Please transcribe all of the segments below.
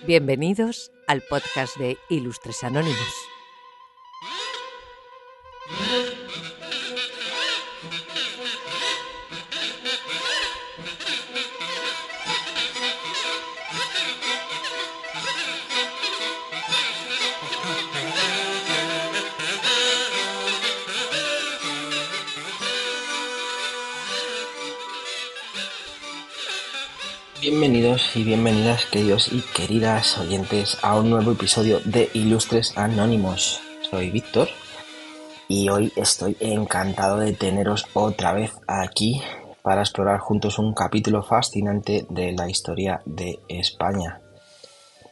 Bienvenidos al podcast de Ilustres Anónimos. Bienvenidos y bienvenidas, queridos y queridas oyentes, a un nuevo episodio de Ilustres Anónimos. Soy Víctor y hoy estoy encantado de teneros otra vez aquí para explorar juntos un capítulo fascinante de la historia de España.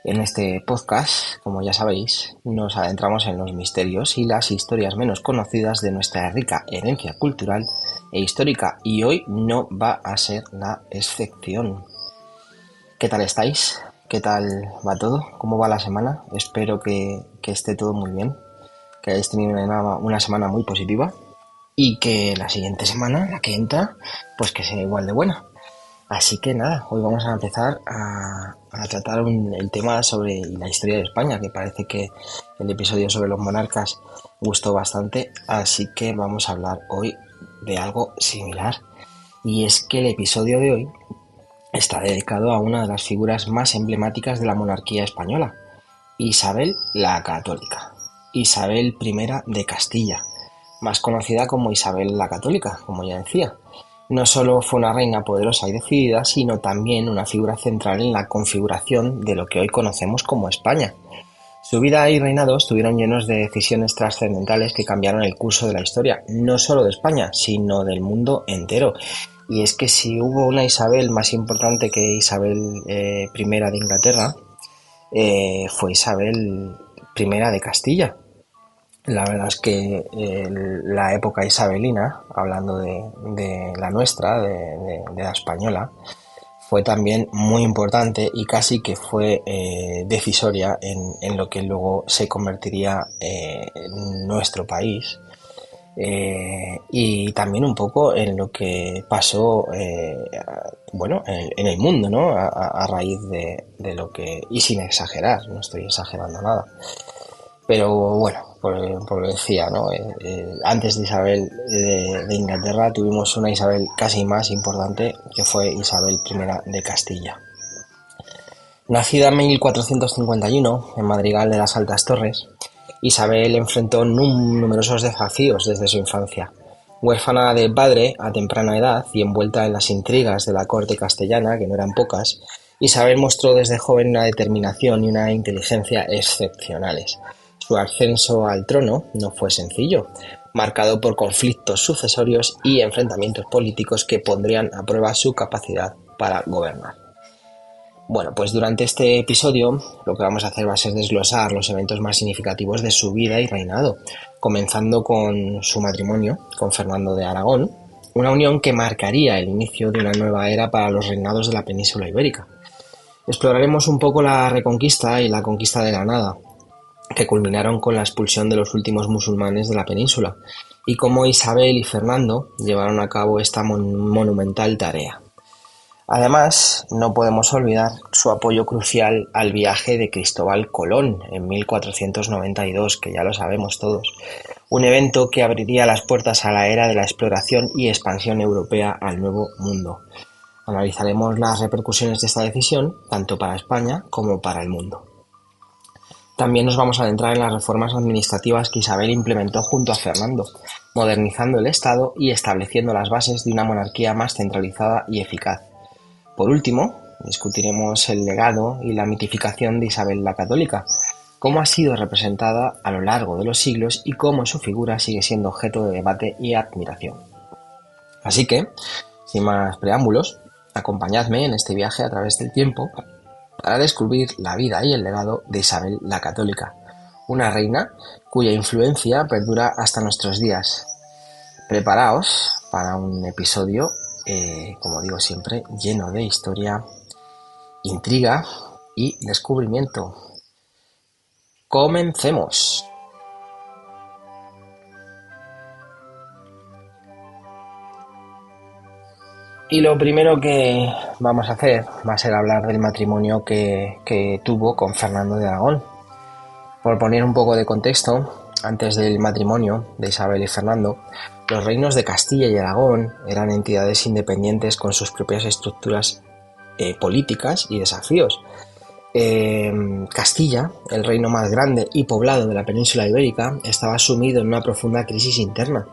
En este podcast, como ya sabéis, nos adentramos en los misterios y las historias menos conocidas de nuestra rica herencia cultural e histórica, y hoy no va a ser la excepción. ¿Qué tal estáis? ¿Qué tal va todo? ¿Cómo va la semana? Espero que esté todo muy bien, que hayáis tenido una semana muy positiva y que la siguiente semana, la que entra, pues que sea igual de buena. Así que nada, hoy vamos a empezar a tratar el tema sobre la historia de España, que parece que el episodio sobre los monarcas gustó bastante, así que vamos a hablar hoy de algo similar. Y es que el episodio de hoy está dedicado a una de las figuras más emblemáticas de la monarquía española, Isabel la Católica, Isabel I de Castilla, más conocida como Isabel la Católica, como ya decía. No solo fue una reina poderosa y decidida, sino también una figura central en la configuración de lo que hoy conocemos como España. Su vida y reinado estuvieron llenos de decisiones trascendentales que cambiaron el curso de la historia, no solo de España, sino del mundo entero. Y es que si hubo una Isabel más importante que Isabel I de Inglaterra, fue Isabel I de Castilla. La verdad es que la época isabelina, hablando de la nuestra, de la española, fue también muy importante y casi que fue decisoria en lo que luego se convertiría en nuestro país. Y también un poco en lo que pasó en el mundo, ¿no? A raíz de lo que, y sin exagerar, no estoy exagerando nada, pero bueno, por lo decía, ¿no? Antes de Isabel de Inglaterra tuvimos una Isabel casi más importante, que fue Isabel I de Castilla. Nacida en 1451 en Madrigal de las Altas Torres, Isabel enfrentó numerosos desafíos desde su infancia. Huérfana de padre a temprana edad y envuelta en las intrigas de la corte castellana, que no eran pocas, Isabel mostró desde joven una determinación y una inteligencia excepcionales. Su ascenso al trono no fue sencillo, marcado por conflictos sucesorios y enfrentamientos políticos que pondrían a prueba su capacidad para gobernar. Bueno, pues durante este episodio lo que vamos a hacer va a ser desglosar los eventos más significativos de su vida y reinado, comenzando con su matrimonio con Fernando de Aragón, una unión que marcaría el inicio de una nueva era para los reinados de la península ibérica. Exploraremos un poco la Reconquista y la conquista de Granada, que culminaron con la expulsión de los últimos musulmanes de la península, y cómo Isabel y Fernando llevaron a cabo esta monumental tarea. Además, no podemos olvidar su apoyo crucial al viaje de Cristóbal Colón en 1492, que ya lo sabemos todos, un evento que abriría las puertas a la era de la exploración y expansión europea al Nuevo Mundo. Analizaremos las repercusiones de esta decisión, tanto para España como para el mundo. También nos vamos a adentrar en las reformas administrativas que Isabel implementó junto a Fernando, modernizando el Estado y estableciendo las bases de una monarquía más centralizada y eficaz. Por último, discutiremos el legado y la mitificación de Isabel la Católica, cómo ha sido representada a lo largo de los siglos y cómo su figura sigue siendo objeto de debate y admiración. Así que, sin más preámbulos, acompañadme en este viaje a través del tiempo para descubrir la vida y el legado de Isabel la Católica, una reina cuya influencia perdura hasta nuestros días. Preparaos para un episodio, como digo siempre, lleno de historia, intriga y descubrimiento. ¡Comencemos! Y lo primero que vamos a hacer va a ser hablar del matrimonio que tuvo con Fernando de Aragón. Por poner un poco de contexto, antes del matrimonio de Isabel y Fernando, los reinos de Castilla y Aragón eran entidades independientes con sus propias estructuras políticas y desafíos. Castilla, el reino más grande y poblado de la península ibérica, estaba sumido en una profunda crisis interna.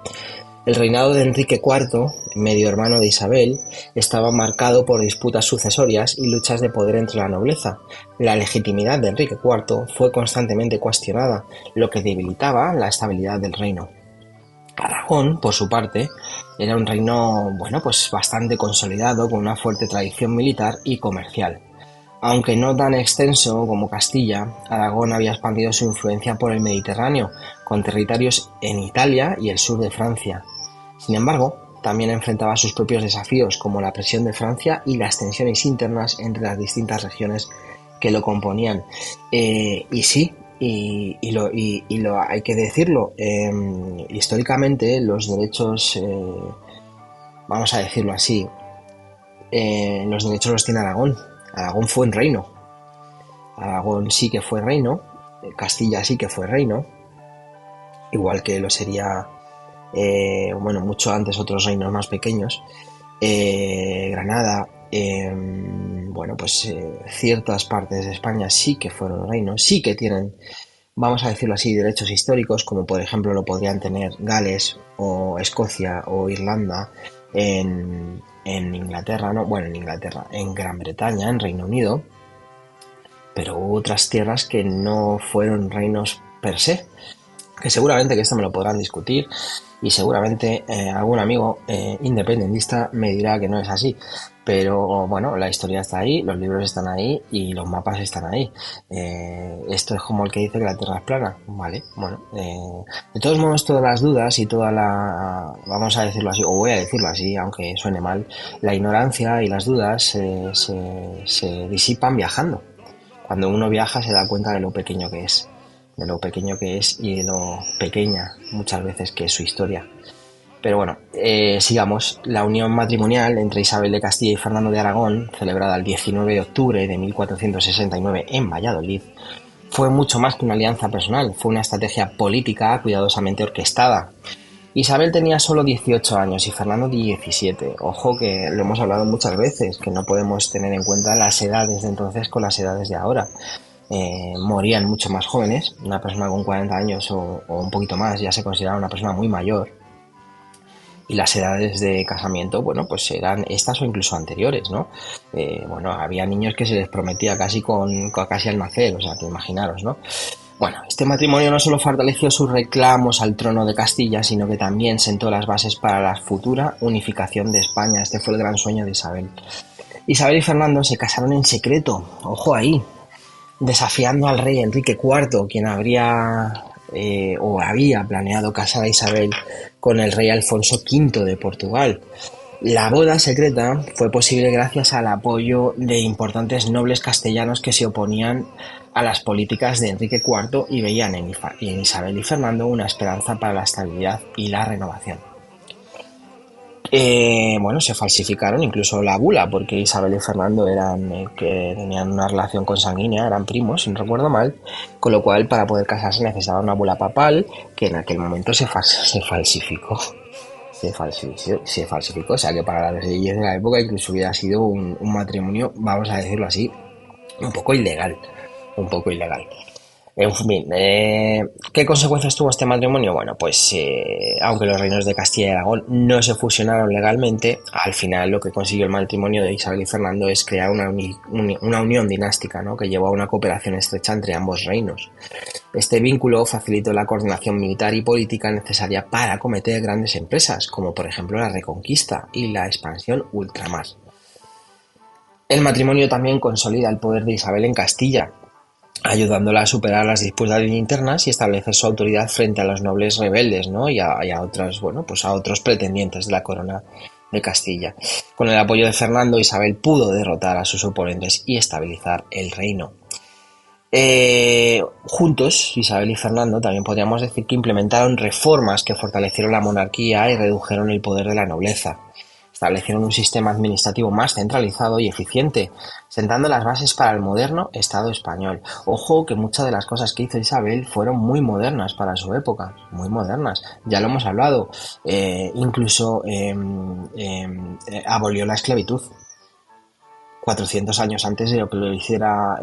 El reinado de Enrique IV, medio hermano de Isabel, estaba marcado por disputas sucesorias y luchas de poder entre la nobleza. La legitimidad de Enrique IV fue constantemente cuestionada, lo que debilitaba la estabilidad del reino. Aragón, por su parte, era un reino, bastante consolidado, con una fuerte tradición militar y comercial. Aunque no tan extenso como Castilla, Aragón había expandido su influencia por el Mediterráneo, con territorios en Italia y el sur de Francia. Sin embargo, también enfrentaba sus propios desafíos, como la presión de Francia y las tensiones internas entre las distintas regiones que lo componían. Y lo hay que decirlo, históricamente los derechos, vamos a decirlo así, los derechos los tiene Aragón. Aragón fue un reino. Aragón sí que fue reino. Castilla sí que fue reino. Igual que lo sería, mucho antes otros reinos más pequeños. Granada, ciertas partes de España sí que fueron reinos. Sí que tienen, vamos a decirlo así, derechos históricos, como por ejemplo lo podrían tener Gales o Escocia o Irlanda en Inglaterra, en Gran Bretaña, en Reino Unido, pero hubo otras tierras que no fueron reinos per se, que seguramente que esto me lo podrán discutir y seguramente algún amigo independentista me dirá que no es así, pero bueno, la historia está ahí, los libros están ahí y los mapas están ahí. Esto es como el que dice que la Tierra es plana, ¿vale? Bueno, de todos modos, todas las dudas y vamos a decirlo así, o voy a decirlo así, aunque suene mal, la ignorancia y las dudas se disipan viajando. Cuando uno viaja se da cuenta de lo pequeño que es y de lo pequeña muchas veces que es su historia. Pero bueno, sigamos. La unión matrimonial entre Isabel de Castilla y Fernando de Aragón, celebrada el 19 de octubre de 1469 en Valladolid, fue mucho más que una alianza personal, fue una estrategia política cuidadosamente orquestada. Isabel tenía solo 18 años y Fernando 17. Ojo que lo hemos hablado muchas veces, que no podemos tener en cuenta las edades de entonces con las edades de ahora. Morían mucho más jóvenes. Una persona con 40 años o un poquito más ya se consideraba una persona muy mayor. Y las edades de casamiento, eran estas o incluso anteriores, ¿no? Había niños que se les prometía casi al nacer, o sea, que imaginaros, ¿no? Bueno, este matrimonio no solo fortaleció sus reclamos al trono de Castilla, sino que también sentó las bases para la futura unificación de España. Este fue el gran sueño de Isabel. Isabel y Fernando se casaron en secreto, ojo ahí, desafiando al rey Enrique IV, quien había planeado casar a Isabel con el rey Alfonso V de Portugal. La boda secreta fue posible gracias al apoyo de importantes nobles castellanos que se oponían a las políticas de Enrique IV y veían en Isabel y Fernando una esperanza para la estabilidad y la renovación. Se falsificaron incluso la bula, porque Isabel y Fernando que tenían una relación consanguínea, eran primos, si no recuerdo mal, con lo cual para poder casarse necesitaban una bula papal, que en aquel momento se falsificó. Se falsificó, o sea que para las leyes de la época incluso hubiera sido un matrimonio, vamos a decirlo así, un poco ilegal. En fin, ¿qué consecuencias tuvo este matrimonio? Bueno, aunque los reinos de Castilla y Aragón no se fusionaron legalmente, al final lo que consiguió el matrimonio de Isabel y Fernando es crear una unión dinástica, ¿no?, que llevó a una cooperación estrecha entre ambos reinos. Este vínculo facilitó la coordinación militar y política necesaria para acometer grandes empresas, como por ejemplo la reconquista y la expansión ultramar. El matrimonio también consolida el poder de Isabel en Castilla, ayudándola a superar las disputas internas y establecer su autoridad frente a los nobles rebeldes, ¿no?, y a otros pretendientes de la corona de Castilla. Con el apoyo de Fernando, Isabel pudo derrotar a sus oponentes y estabilizar el reino. Juntos, Isabel y Fernando, también podríamos decir que implementaron reformas que fortalecieron la monarquía y redujeron el poder de la nobleza. establecieron un sistema administrativo más centralizado y eficiente, sentando las bases para el moderno Estado español. Ojo que muchas de las cosas que hizo Isabel fueron muy modernas para su época, muy modernas. Ya lo hemos hablado, incluso abolió la esclavitud 400 años antes de lo que lo hiciera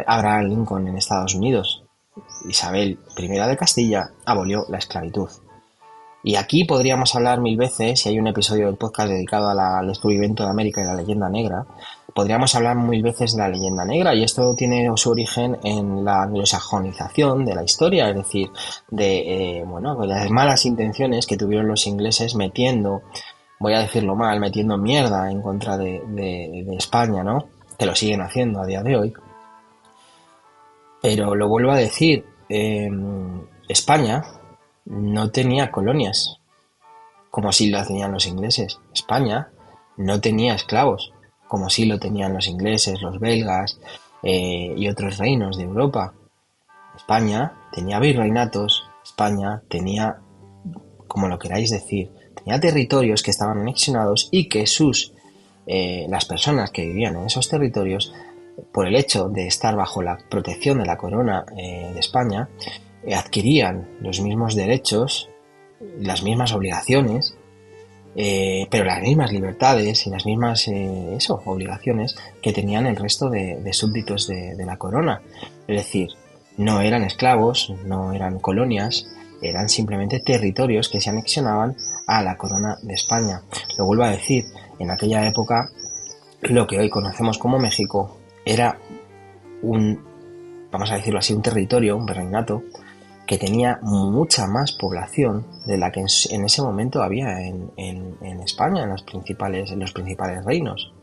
Abraham Lincoln en Estados Unidos. Isabel I de Castilla abolió la esclavitud. Y aquí podríamos hablar mil veces, si hay un episodio del podcast dedicado al descubrimiento de América y la leyenda negra, podríamos hablar mil veces de la leyenda negra, y esto tiene su origen en la anglosajonización de la historia, es decir, de las malas intenciones que tuvieron los ingleses metiendo, voy a decirlo mal, metiendo mierda en contra de España, ¿no? Que lo siguen haciendo a día de hoy. Pero lo vuelvo a decir, España no tenía colonias, como sí lo tenían los ingleses. España no tenía esclavos, como sí lo tenían los ingleses, los belgas y otros reinos de Europa. España tenía virreinatos, España tenía, como lo queráis decir, tenía territorios que estaban anexionados y que las personas que vivían en esos territorios, por el hecho de estar bajo la protección de la corona de España, adquirían los mismos derechos, las mismas obligaciones, pero las mismas libertades y las mismas obligaciones que tenían el resto de súbditos de la corona. Es decir, no eran esclavos, no eran colonias, eran simplemente territorios que se anexionaban a la corona de España. Lo vuelvo a decir, en aquella época lo que hoy conocemos como México era vamos a decirlo así, un territorio, un virreinato, que tenía mucha más población de la que en ese momento había en España, en los principales reinos.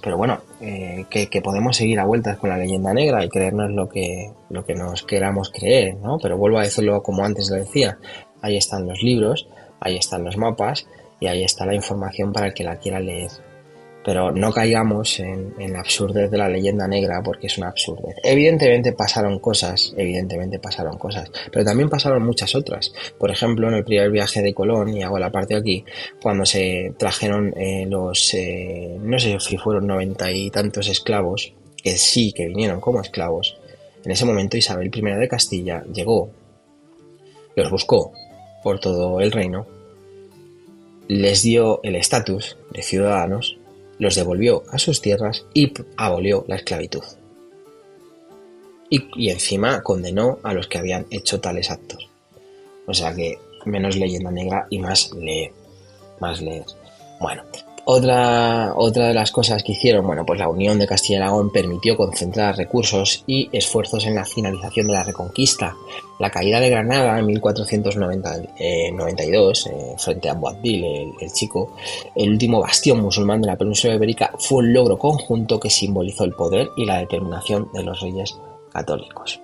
Pero bueno, que podemos seguir a vueltas con la leyenda negra y creernos lo que nos queramos creer, ¿no? Pero vuelvo a decirlo como antes lo decía, ahí están los libros, ahí están los mapas y ahí está la información para el que la quiera leer. Pero no caigamos en la absurdez de la leyenda negra, porque es una absurdez. Evidentemente pasaron cosas, pero también pasaron muchas otras. Por ejemplo, en el primer viaje de Colón, y hago la parte aquí, cuando se trajeron no sé si fueron 90 y tantos esclavos, que vinieron como esclavos, en ese momento Isabel I de Castilla llegó, los buscó por todo el reino, les dio el estatus de ciudadanos, los devolvió a sus tierras y abolió la esclavitud. Y encima condenó a los que habían hecho tales actos. O sea que menos leyenda negra y más leer. Bueno, otra de las cosas que hicieron, pues la unión de Castilla y Aragón permitió concentrar recursos y esfuerzos en la finalización de la Reconquista. La caída de Granada en 1492, frente a Boabdil, el Chico, el último bastión musulmán de la península ibérica, fue un logro conjunto que simbolizó el poder y la determinación de los reyes católicos.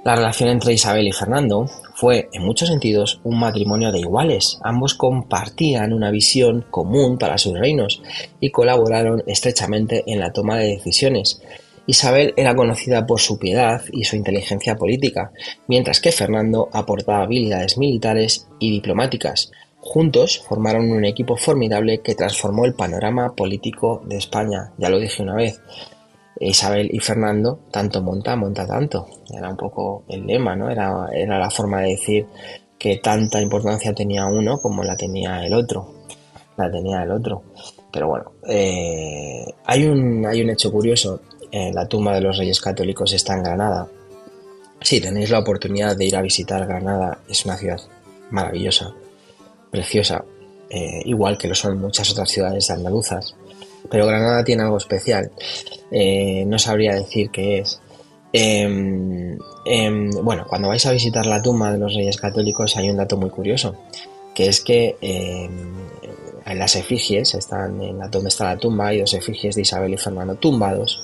La relación entre Isabel y Fernando fue, en muchos sentidos, un matrimonio de iguales. Ambos compartían una visión común para sus reinos y colaboraron estrechamente en la toma de decisiones. Isabel era conocida por su piedad y su inteligencia política, mientras que Fernando aportaba habilidades militares y diplomáticas. Juntos formaron un equipo formidable que transformó el panorama político de España. Ya lo dije una vez. Isabel y Fernando, tanto monta tanto. Era un poco el lema, ¿no? Era la forma de decir que tanta importancia tenía uno como la tenía el otro. Pero bueno, hay un hecho curioso. La tumba de los Reyes Católicos está en Granada. Si tenéis la oportunidad de ir a visitar Granada, es una ciudad maravillosa, preciosa, igual que lo son muchas otras ciudades andaluzas. Pero Granada tiene algo especial. No sabría decir qué es. Cuando vais a visitar la tumba de los Reyes Católicos hay un dato muy curioso, que es que en las efigies, donde está la tumba, hay dos efigies de Isabel y Fernando tumbados.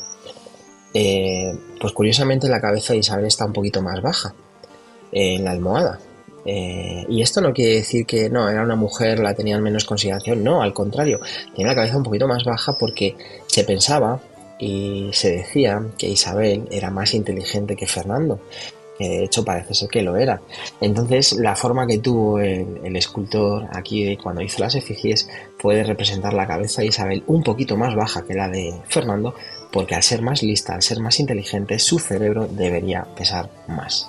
Pues curiosamente la cabeza de Isabel está un poquito más baja en la almohada. Y esto no quiere decir que no, era una mujer, la tenían menos consideración, no, al contrario, tenía la cabeza un poquito más baja porque se pensaba y se decía que Isabel era más inteligente que Fernando, que de hecho parece ser que lo era. Entonces, la forma que tuvo el escultor aquí cuando hizo las efigies fue de representar la cabeza de Isabel un poquito más baja que la de Fernando, porque al ser más lista, al ser más inteligente, su cerebro debería pesar más.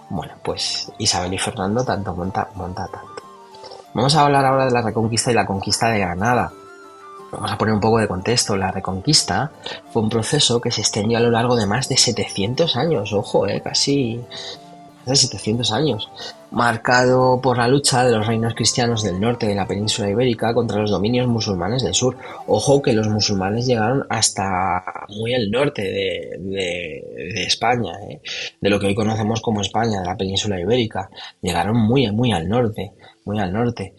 Bueno, pues Isabel y Fernando tanto monta tanto. Vamos a hablar ahora de la Reconquista y la conquista de Granada. Vamos a poner un poco de contexto. La Reconquista fue un proceso que se extendió a lo largo de más de 700 años, ojo, casi de 700 años, marcado por la lucha de los reinos cristianos del norte de la península ibérica contra los dominios musulmanes del sur. Ojo que los musulmanes llegaron hasta muy al norte de España, de lo que hoy conocemos como España, de la península ibérica. Llegaron muy al norte, muy al norte.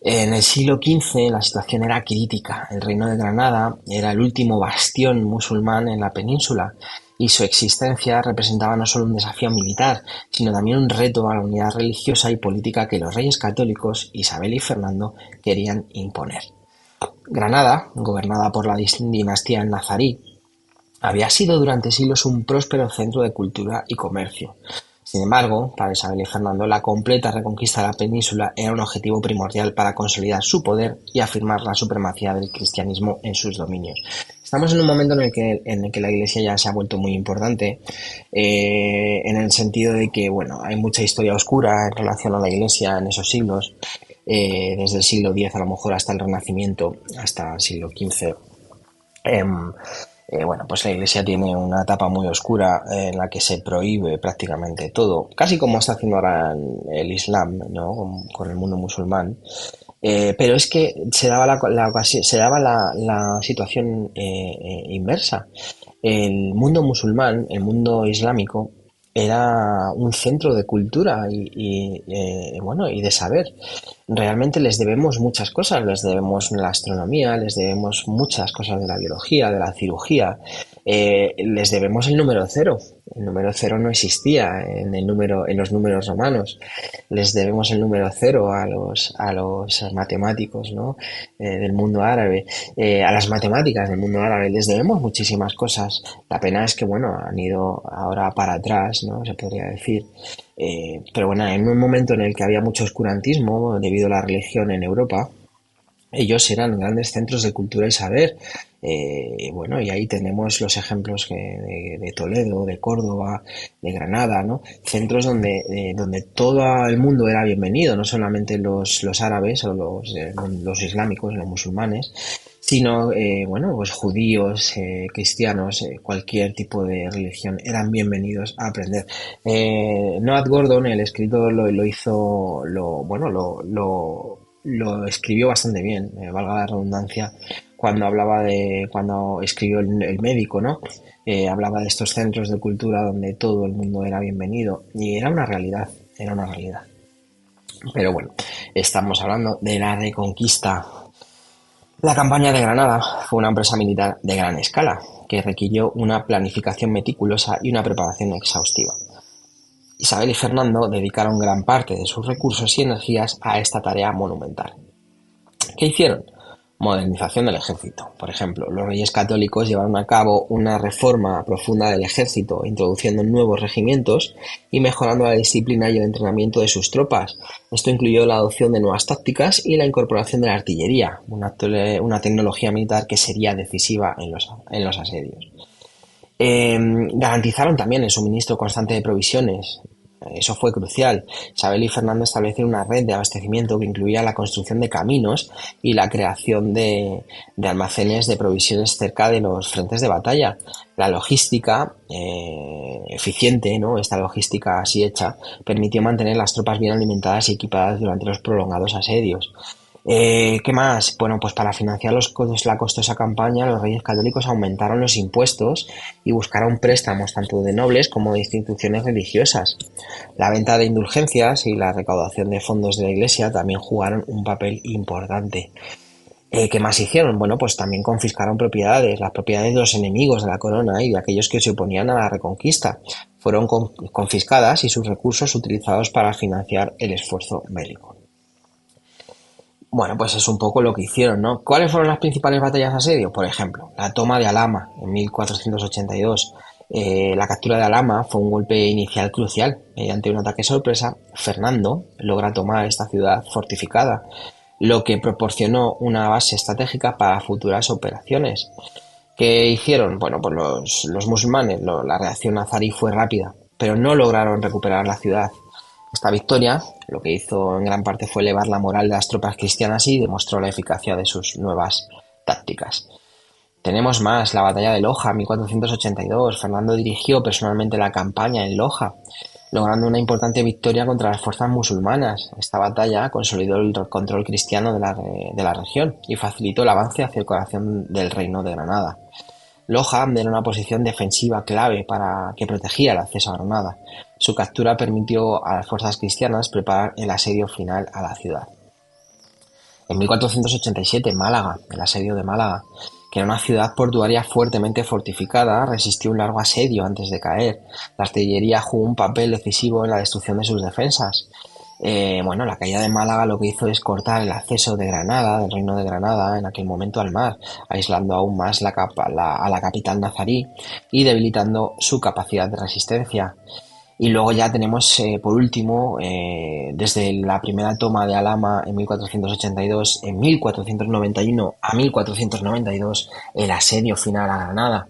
En el siglo XV la situación era crítica. El reino de Granada era el último bastión musulmán en la península y su existencia representaba no solo un desafío militar, sino también un reto a la unidad religiosa y política que los reyes católicos, Isabel y Fernando, querían imponer. Granada, gobernada por la dinastía nazarí, había sido durante siglos un próspero centro de cultura y comercio. Sin embargo, para Isabel y Fernando, la completa reconquista de la península era un objetivo primordial para consolidar su poder y afirmar la supremacía del cristianismo en sus dominios. Estamos en un momento en el que la Iglesia ya se ha vuelto muy importante, en el sentido de que, bueno, hay mucha historia oscura en relación a la Iglesia en esos siglos, desde el siglo X a lo mejor hasta el Renacimiento, hasta el siglo XV. Bueno, pues la Iglesia tiene una etapa muy oscura en la que se prohíbe prácticamente todo, casi como está haciendo ahora el Islam, ¿no? Con el mundo musulmán. Pero es que se daba la situación inversa. El mundo musulmán, el mundo islámico, era un centro de cultura bueno, y de saber. Realmente les debemos muchas cosas, les debemos la astronomía, les debemos muchas cosas de la biología, de la cirugía, les debemos el número cero. El número cero no existía en los números romanos. Les debemos el número cero a los matemáticos, ¿no? Del mundo árabe, a las matemáticas del mundo árabe. Les debemos muchísimas cosas. La pena es que, bueno, han ido ahora para atrás, ¿no? Se podría decir. Pero bueno, en un momento en el que había mucho oscurantismo debido a la religión en Europa, ellos eran grandes centros de cultura y saber. Bueno, y ahí tenemos los ejemplos de Toledo, de Córdoba, de Granada, ¿no? Centros donde todo el mundo era bienvenido, no solamente los árabes o los islámicos, los musulmanes, sino, bueno, pues judíos, cristianos, cualquier tipo de religión eran bienvenidos a aprender. Noah Gordon, el escritor, lo escribió bastante bien, valga la redundancia, cuando escribió el médico, ¿no? Hablaba de estos centros de cultura donde todo el mundo era bienvenido y era una realidad. Pero bueno, estamos hablando de la Reconquista. La campaña de Granada fue una empresa militar de gran escala, que requirió una planificación meticulosa y una preparación exhaustiva. Isabel y Fernando dedicaron gran parte de sus recursos y energías a esta tarea monumental. ¿Qué hicieron? Modernización del ejército. Por ejemplo, los reyes católicos llevaron a cabo una reforma profunda del ejército, introduciendo nuevos regimientos y mejorando la disciplina y el entrenamiento de sus tropas. Esto incluyó la adopción de nuevas tácticas y la incorporación de la artillería, una tecnología militar que sería decisiva en los asedios. Garantizaron también el suministro constante de provisiones. Eso fue crucial. Isabel y Fernando establecieron una red de abastecimiento que incluía la construcción de caminos y la creación de almacenes de provisiones cerca de los frentes de batalla. La logística eficiente, ¿no? Esta logística así hecha, permitió mantener las tropas bien alimentadas y equipadas durante los prolongados asedios. ¿Qué más? Bueno, pues para financiar la costosa campaña, los reyes católicos aumentaron los impuestos y buscaron préstamos tanto de nobles como de instituciones religiosas. La venta de indulgencias y la recaudación de fondos de la Iglesia también jugaron un papel importante. ¿Qué más hicieron? Bueno, pues también confiscaron propiedades, las propiedades de los enemigos de la corona y de aquellos que se oponían a la Reconquista. Fueron confiscadas y sus recursos utilizados para financiar el esfuerzo bélico. Bueno, pues es un poco lo que hicieron, ¿no? ¿Cuáles fueron las principales batallas de asedio? Por ejemplo, la toma de Alhama en 1482, La captura de Alhama fue un golpe inicial crucial. Mediante un ataque sorpresa, Fernando logra tomar esta ciudad fortificada, lo que proporcionó una base estratégica para futuras operaciones. ¿Qué hicieron? Bueno, pues los musulmanes, la reacción nazarí fue rápida, pero no lograron recuperar la ciudad. Esta victoria lo que hizo en gran parte fue elevar la moral de las tropas cristianas y demostró la eficacia de sus nuevas tácticas. Tenemos más, la batalla de Loja, 1482. Fernando dirigió personalmente la campaña en Loja, logrando una importante victoria contra las fuerzas musulmanas. Esta batalla consolidó el control cristiano de la región y facilitó el avance hacia el corazón del reino de Granada. Loja era una posición defensiva clave para que protegía el acceso a Granada. Su captura permitió a las fuerzas cristianas preparar el asedio final a la ciudad. En 1487, Málaga, el asedio de Málaga, que era una ciudad portuaria fuertemente fortificada, resistió un largo asedio antes de caer. La artillería jugó un papel decisivo en la destrucción de sus defensas. La caída de Málaga lo que hizo es cortar el acceso de Granada, del reino de Granada, en aquel momento al mar, aislando aún más a la capital nazarí y debilitando su capacidad de resistencia. Y luego ya tenemos, por último, desde la primera toma de Alhama en 1482, en 1491 a 1492, el asedio final a Granada.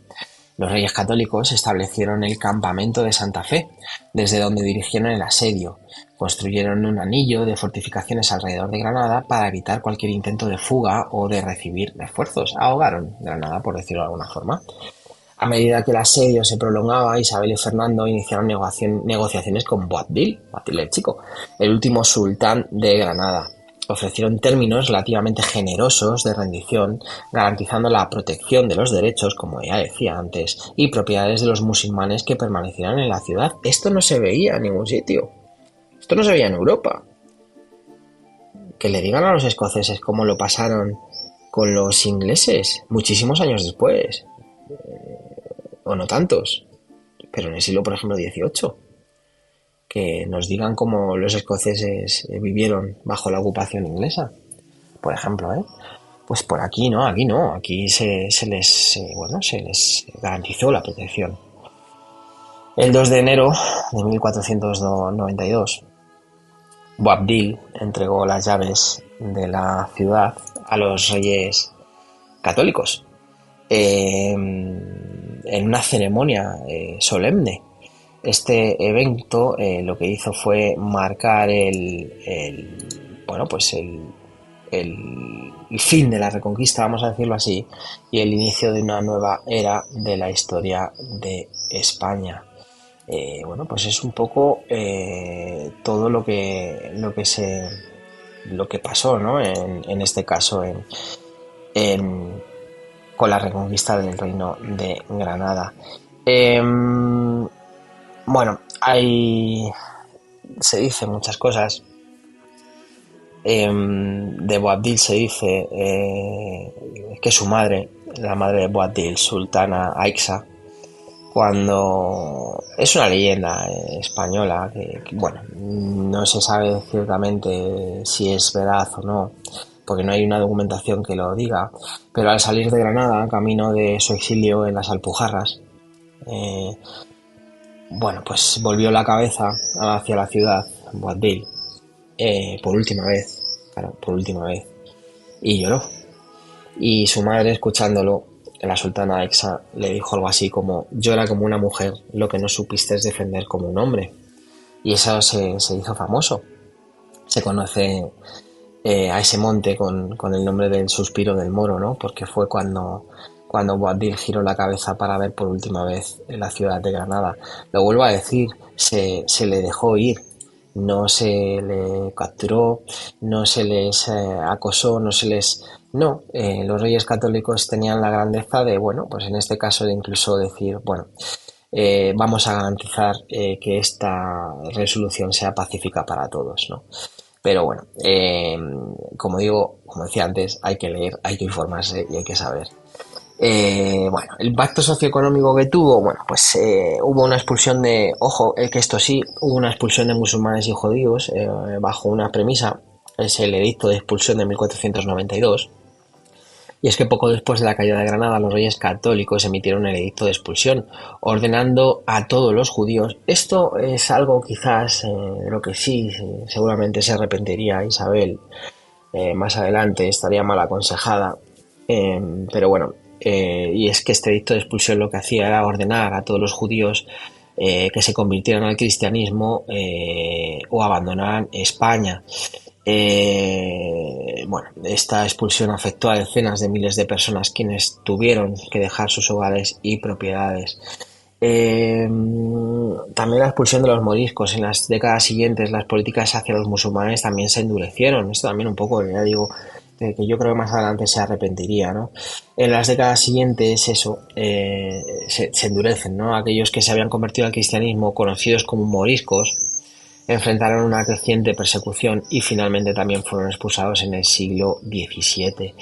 Los reyes católicos establecieron el campamento de Santa Fe, desde donde dirigieron el asedio. Construyeron un anillo de fortificaciones alrededor de Granada para evitar cualquier intento de fuga o de recibir refuerzos. Ahogaron Granada, por decirlo de alguna forma. A medida que el asedio se prolongaba, Isabel y Fernando iniciaron negociaciones con Boabdil el Chico, el último sultán de Granada. Ofrecieron términos relativamente generosos de rendición, garantizando la protección de los derechos, como ya decía antes, y propiedades de los musulmanes que permanecieran en la ciudad. Esto no se veía en ningún sitio. Esto no se veía en Europa. Que le digan a los escoceses cómo lo pasaron con los ingleses muchísimos años después. O no tantos, pero en el siglo, por ejemplo, XVIII, que nos digan cómo los escoceses vivieron bajo la ocupación inglesa, por ejemplo, pues por aquí no, aquí se les garantizó la protección. El 2 de enero de 1492, Boabdil entregó las llaves de la ciudad a los reyes católicos, en una ceremonia solemne. Este evento lo que hizo fue marcar el fin de la Reconquista, vamos a decirlo así, y el inicio de una nueva era de la historia de España. Pues es un poco todo lo que pasó, ¿no? En este caso con la reconquista del reino de Granada. Se dicen muchas cosas. De Boabdil se dice que su madre, la madre de Boabdil, Sultana Aixa, cuando es una leyenda española que no se sabe ciertamente si es veraz o no, porque no hay una documentación que lo diga, pero al salir de Granada, camino de su exilio en las Alpujarras, pues volvió la cabeza hacia la ciudad, Boabdil, por última vez, y lloró. Y su madre, escuchándolo, la sultana Aixa, le dijo algo así como: llora como una mujer, lo que no supiste es defender como un hombre. Y eso se hizo famoso. Se conoce a ese monte con el nombre del Suspiro del Moro, ¿no? Porque fue cuando Boabdil giró la cabeza para ver por última vez la ciudad de Granada. Lo vuelvo a decir, se le dejó ir, no se le capturó, no se les acosó, no se les... No, los reyes católicos tenían la grandeza de, pues en este caso de incluso decir, vamos a garantizar que esta resolución sea pacífica para todos, ¿no? Pero como decía antes, hay que leer, hay que informarse y hay que saber. El impacto socioeconómico que tuvo, hubo una expulsión hubo una expulsión de musulmanes y judíos bajo una premisa, es el edicto de expulsión de 1492, Y es que poco después de la caída de Granada, los reyes católicos emitieron el edicto de expulsión, ordenando a todos los judíos. Esto es algo quizás de lo que seguramente se arrepentiría Isabel más adelante, estaría mal aconsejada. Pero bueno, y es que este edicto de expulsión lo que hacía era ordenar a todos los judíos que se convirtieran al cristianismo o abandonaran España. Bueno, esta expulsión afectó a decenas de miles de personas quienes tuvieron que dejar sus hogares y propiedades. También la expulsión de los moriscos. En las décadas siguientes las políticas hacia los musulmanes también se endurecieron. Esto también un poco, ya digo, que yo creo que más adelante se arrepentiría, ¿no? En las décadas siguientes se endurecen, ¿no? Aquellos que se habían convertido al cristianismo, conocidos como moriscos, enfrentaron una creciente persecución y finalmente también fueron expulsados en el siglo XVII.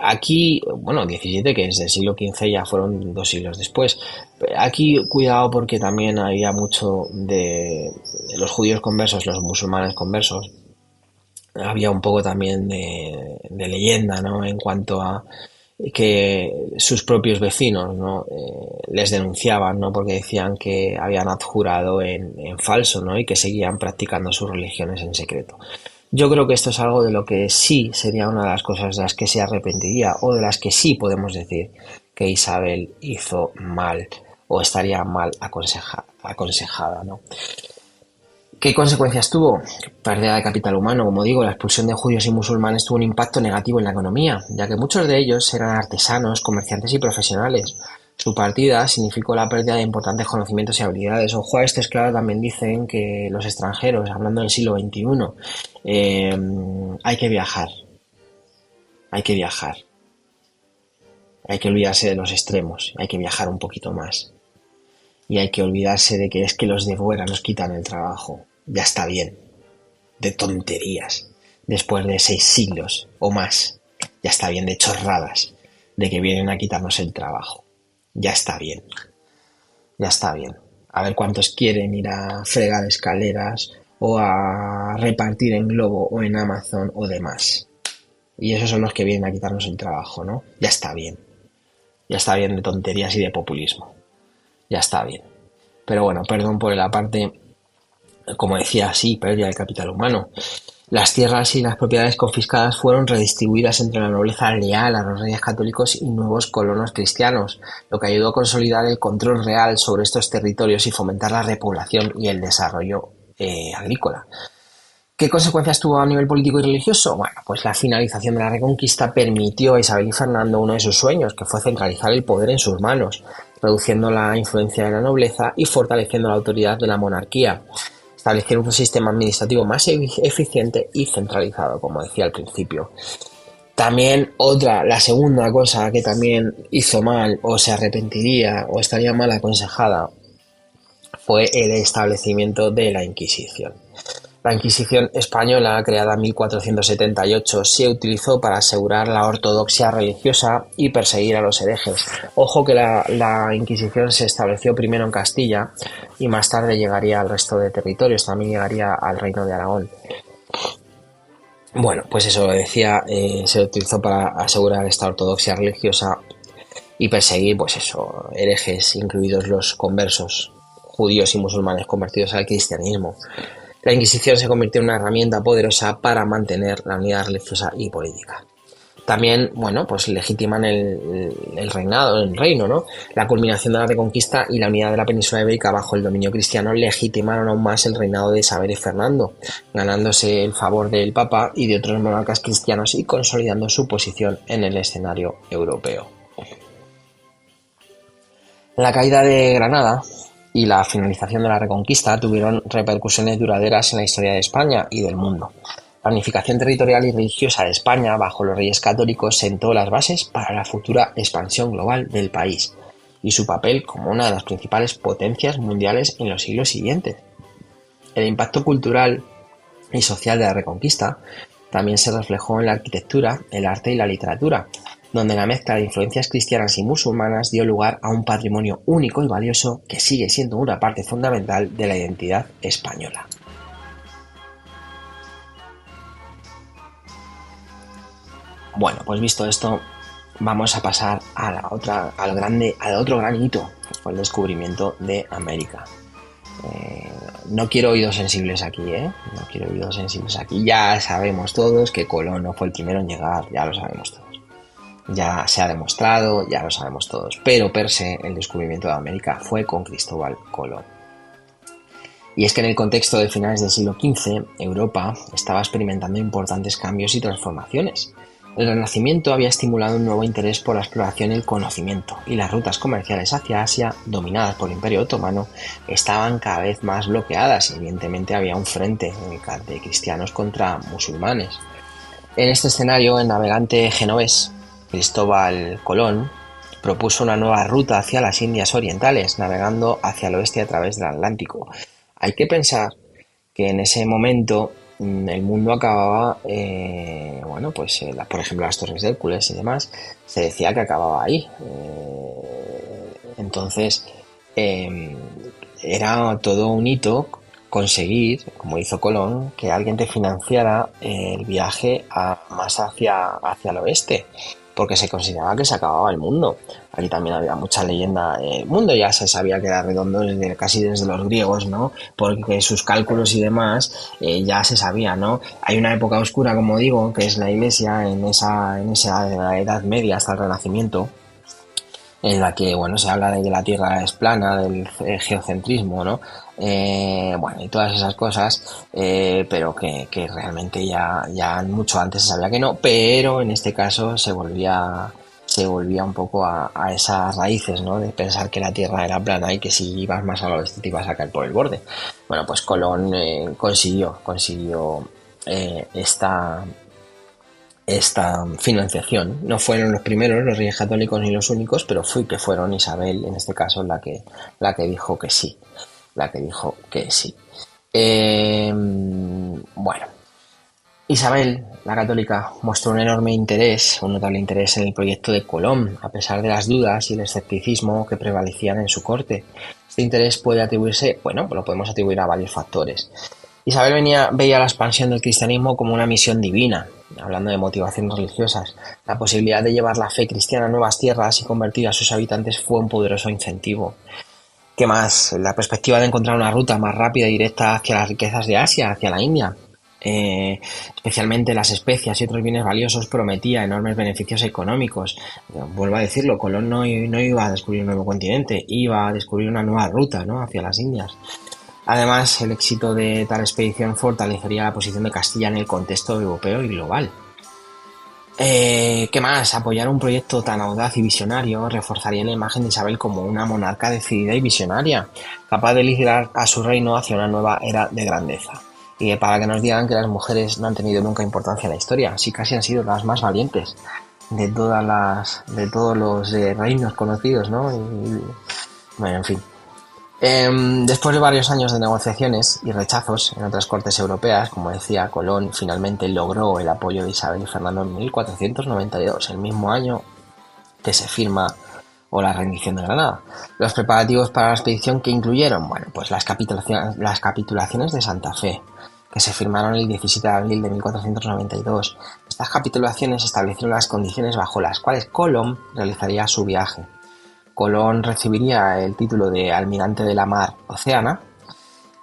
Aquí, bueno, 17, que es del siglo XV, ya fueron 2 siglos después. Aquí, cuidado, porque también había mucho de los judíos conversos, los musulmanes conversos. Había un poco también de leyenda, ¿no? En cuanto a que sus propios vecinos, ¿no? Les denunciaban, ¿no? Porque decían que habían adjurado en falso, ¿no? Y que seguían practicando sus religiones en secreto. Yo creo que esto es algo de lo que sí sería una de las cosas de las que se arrepentiría, o de las que sí podemos decir que Isabel hizo mal o estaría mal aconsejada, ¿no? ¿Qué consecuencias tuvo? Pérdida de capital humano. Como digo, la expulsión de judíos y musulmanes tuvo un impacto negativo en la economía, ya que muchos de ellos eran artesanos, comerciantes y profesionales. Su partida significó la pérdida de importantes conocimientos y habilidades. Ojo a esto, es que ahora también dicen que los extranjeros, hablando del siglo XXI, hay que viajar, hay que viajar, hay que olvidarse de los extremos, hay que viajar un poquito más. Y hay que olvidarse de que es que los de fuera nos quitan el trabajo. Ya está bien. De tonterías. Después de 6 siglos o más. Ya está bien de chorradas. De que vienen a quitarnos el trabajo. Ya está bien. Ya está bien. A ver cuántos quieren ir a fregar escaleras o a repartir en Globo o en Amazon o demás. Y esos son los que vienen a quitarnos el trabajo, ¿no? Ya está bien. Ya está bien de tonterías y de populismo. Ya está bien. Pero bueno, perdón por la parte, como decía, sí, pérdida del capital humano. Las tierras y las propiedades confiscadas fueron redistribuidas entre la nobleza leal a los reyes católicos y nuevos colonos cristianos, lo que ayudó a consolidar el control real sobre estos territorios y fomentar la repoblación y el desarrollo agrícola. ¿Qué consecuencias tuvo a nivel político y religioso? Bueno, pues la finalización de la Reconquista permitió a Isabel y Fernando uno de sus sueños, que fue centralizar el poder en sus manos, reduciendo la influencia de la nobleza y fortaleciendo la autoridad de la monarquía. Establecieron un sistema administrativo más eficiente y centralizado, como decía al principio. También la segunda cosa que también hizo mal, o se arrepentiría, o estaría mal aconsejada, fue el establecimiento de la Inquisición. La Inquisición española, creada en 1478, se utilizó para asegurar la ortodoxia religiosa y perseguir a los herejes. Ojo que la Inquisición se estableció primero en Castilla y más tarde llegaría al resto de territorios, también llegaría al Reino de Aragón. Bueno, pues eso decía, se utilizó para asegurar esta ortodoxia religiosa y perseguir, pues eso, herejes, incluidos los conversos, judíos y musulmanes convertidos al cristianismo. La Inquisición se convirtió en una herramienta poderosa para mantener la unidad religiosa y política. También, bueno, pues legitiman el reino, ¿no? La culminación de la Reconquista y la unidad de la península ibérica bajo el dominio cristiano legitimaron aún más el reinado de Isabel y Fernando, ganándose el favor del Papa y de otros monarcas cristianos y consolidando su posición en el escenario europeo. La caída de Granada y la finalización de la Reconquista tuvieron repercusiones duraderas en la historia de España y del mundo. La unificación territorial y religiosa de España bajo los reyes católicos sentó las bases para la futura expansión global del país y su papel como una de las principales potencias mundiales en los siglos siguientes. El impacto cultural y social de la Reconquista también se reflejó en la arquitectura, el arte y la literatura, donde la mezcla de influencias cristianas y musulmanas dio lugar a un patrimonio único y valioso que sigue siendo una parte fundamental de la identidad española. Bueno, pues visto esto, vamos a pasar a al otro gran hito, que fue el descubrimiento de América. No quiero oídos sensibles aquí, ¿eh? No quiero oídos sensibles aquí. Ya sabemos todos que Colón no fue el primero en llegar, ya lo sabemos todos. Ya se ha demostrado, ya lo sabemos todos. Pero per se, el descubrimiento de América fue con Cristóbal Colón. Y es que en el contexto de finales del siglo XV, Europa estaba experimentando importantes cambios y transformaciones. El Renacimiento había estimulado un nuevo interés por la exploración y el conocimiento, y las rutas comerciales hacia Asia, dominadas por el Imperio Otomano, estaban cada vez más bloqueadas y evidentemente había un frente de cristianos contra musulmanes. En este escenario, el navegante genovés Cristóbal Colón propuso una nueva ruta hacia las Indias Orientales, navegando hacia el oeste a través del Atlántico. Hay que pensar que en ese momento el mundo acababa, por ejemplo, las Torres de Hércules y demás, se decía que acababa ahí. Entonces, era todo un hito conseguir, como hizo Colón, que alguien te financiara el viaje más hacia el oeste, porque se consideraba que se acababa el mundo. Aquí también había mucha leyenda. El mundo ya se sabía que era redondo casi desde los griegos, ¿no? Porque sus cálculos y demás ya se sabía, ¿no? Hay una época oscura, como digo, que es la Iglesia en esa Edad Media hasta el Renacimiento, en la que, bueno, se habla de que la Tierra es plana, del geocentrismo, ¿no? Y todas esas cosas, pero que realmente ya mucho antes se sabía que no, pero en este caso se volvía un poco a esas raíces, ¿no? De pensar que la Tierra era plana y que si ibas más al oeste te ibas a caer por el borde. Bueno, pues Colón consiguió esta financiación. No fueron los primeros, los Reyes Católicos, ni los únicos, pero fueron Isabel, en este caso, la que dijo que sí. La que dijo que sí. Isabel, la católica, mostró un notable interés en el proyecto de Colón, a pesar de las dudas y el escepticismo que prevalecían en su corte. Este interés puede atribuirse, lo podemos atribuir a varios factores. Isabel veía la expansión del cristianismo como una misión divina, hablando de motivaciones religiosas. La posibilidad de llevar la fe cristiana a nuevas tierras y convertir a sus habitantes fue un poderoso incentivo. ¿Qué más? La perspectiva de encontrar una ruta más rápida y directa hacia las riquezas de Asia, hacia la India. Especialmente las especias y otros bienes valiosos, prometía enormes beneficios económicos. Vuelvo a decirlo, Colón no iba a descubrir un nuevo continente, iba a descubrir una nueva ruta, ¿no? Hacia las Indias. Además, el éxito de tal expedición fortalecería la posición de Castilla en el contexto europeo y global. ¿Qué más? Apoyar un proyecto tan audaz y visionario reforzaría la imagen de Isabel como una monarca decidida y visionaria, capaz de liderar a su reino hacia una nueva era de grandeza. Y para que nos digan que las mujeres no han tenido nunca importancia en la historia, sí casi han sido las más valientes de todos los reinos conocidos, ¿no? En fin. Después de varios años de negociaciones y rechazos en otras cortes europeas, como decía, Colón finalmente logró el apoyo de Isabel y Fernando en 1492, el mismo año que se firma la rendición de Granada. Los preparativos para la expedición, que incluyeron, las capitulaciones de Santa Fe, que se firmaron el 17 de abril de 1492. Estas capitulaciones establecieron las condiciones bajo las cuales Colón realizaría su viaje. Colón recibiría el título de almirante de la mar Oceana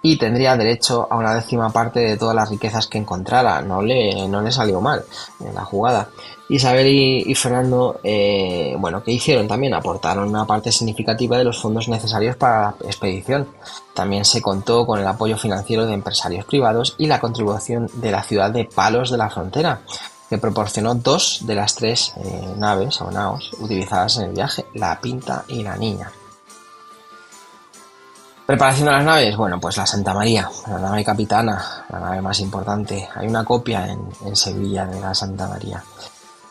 y tendría derecho a una 10ª parte de todas las riquezas que encontrara. No le salió mal en la jugada. Isabel y Fernando, ¿qué hicieron también? Aportaron una parte significativa de los fondos necesarios para la expedición. También se contó con el apoyo financiero de empresarios privados y la contribución de la ciudad de Palos de la Frontera, que proporcionó 2 de las 3 naves o naos utilizadas en el viaje, la Pinta y la Niña. Preparación de las naves, la Santa María, la nave capitana, la nave más importante. Hay una copia en Sevilla de la Santa María.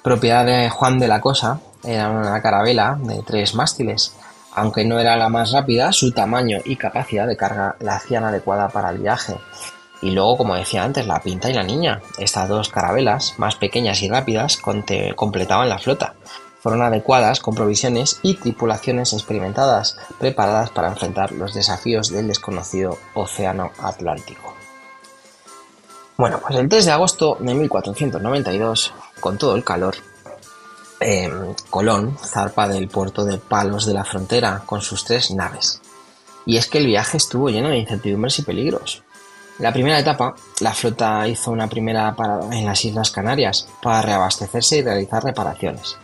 Propiedad de Juan de la Cosa, era una carabela de 3 mástiles. Aunque no era la más rápida, su tamaño y capacidad de carga la hacían adecuada para el viaje. Y luego, como decía antes, la Pinta y la Niña. Estas 2 carabelas, más pequeñas y rápidas, completaban la flota. Fueron adecuadas con provisiones y tripulaciones experimentadas, preparadas para enfrentar los desafíos del desconocido Océano Atlántico. El 3 de agosto de 1492, con todo el calor, Colón zarpa del puerto de Palos de la Frontera con sus 3 naves. Y es que el viaje estuvo lleno de incertidumbres y peligros. En la primera etapa, la flota hizo una primera parada en las Islas Canarias para reabastecerse y realizar reparaciones.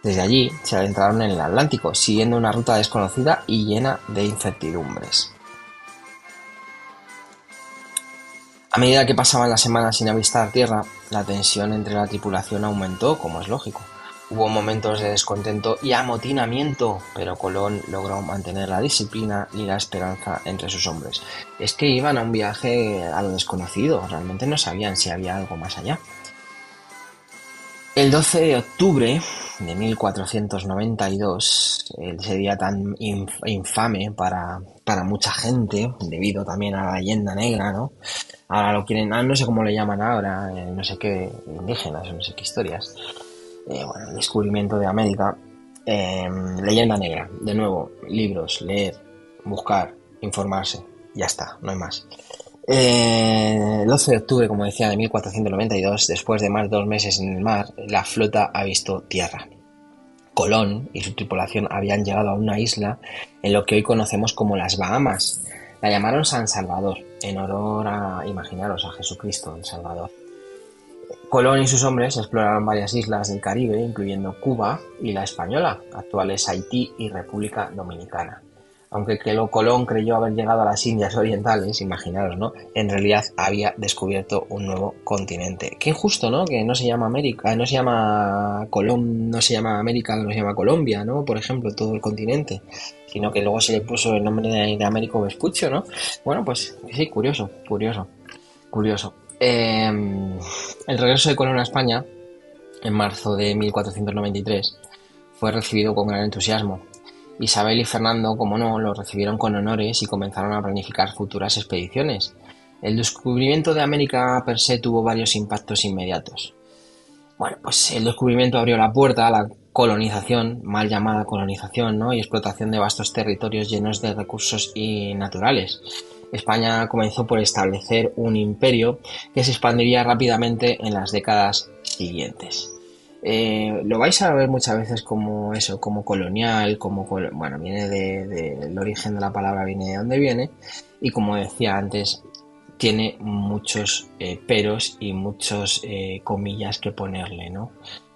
Desde allí se adentraron en el Atlántico, siguiendo una ruta desconocida y llena de incertidumbres. A medida que pasaban las semanas sin avistar tierra, la tensión entre la tripulación aumentó, como es lógico. Hubo momentos de descontento y amotinamiento, pero Colón logró mantener la disciplina y la esperanza entre sus hombres. Es que iban a un viaje a lo desconocido, realmente no sabían si había algo más allá. El 12 de octubre de 1492, ese día tan infame para mucha gente, debido también a la leyenda negra, ¿no? Ahora lo quieren, no sé cómo le llaman ahora, no sé qué indígenas, no sé qué historias. Bueno, el descubrimiento de América, leyenda negra, de nuevo, libros, leer, buscar, informarse, ya está, no hay más. El 12 de octubre, como decía, de 1492, después de más de 2 meses en el mar, la flota ha visto tierra. Colón y su tripulación habían llegado a una isla en lo que hoy conocemos como las Bahamas. La llamaron San Salvador, en honor a, imaginaros, a Jesucristo, el Salvador. Colón y sus hombres exploraron varias islas del Caribe, incluyendo Cuba y la Española, actuales Haití y República Dominicana. Aunque Colón creyó haber llegado a las Indias Orientales, imaginaros, ¿no? En realidad había descubierto un nuevo continente. Qué injusto, ¿no? Que no se llama América, no se llama Colón, no se llama América, no se llama Colombia, ¿no? Por ejemplo, todo el continente, sino que luego se le puso el nombre de Américo Vespucio, ¿no? Bueno, pues sí, curioso. El regreso de Colón a España, en marzo de 1493, fue recibido con gran entusiasmo. Isabel y Fernando, como no, lo recibieron con honores y comenzaron a planificar futuras expediciones. El descubrimiento de América per se tuvo varios impactos inmediatos. Bueno, pues el descubrimiento abrió la puerta a la colonización, mal llamada colonización, ¿no? Y explotación de vastos territorios llenos de recursos naturales. España comenzó por establecer un imperio que se expandiría rápidamente en las décadas siguientes. Lo vais a ver muchas veces como eso, como colonial, bueno, viene el origen de la palabra, viene de donde viene, y como decía antes, tiene muchos peros y muchos comillas que ponerle, ¿no?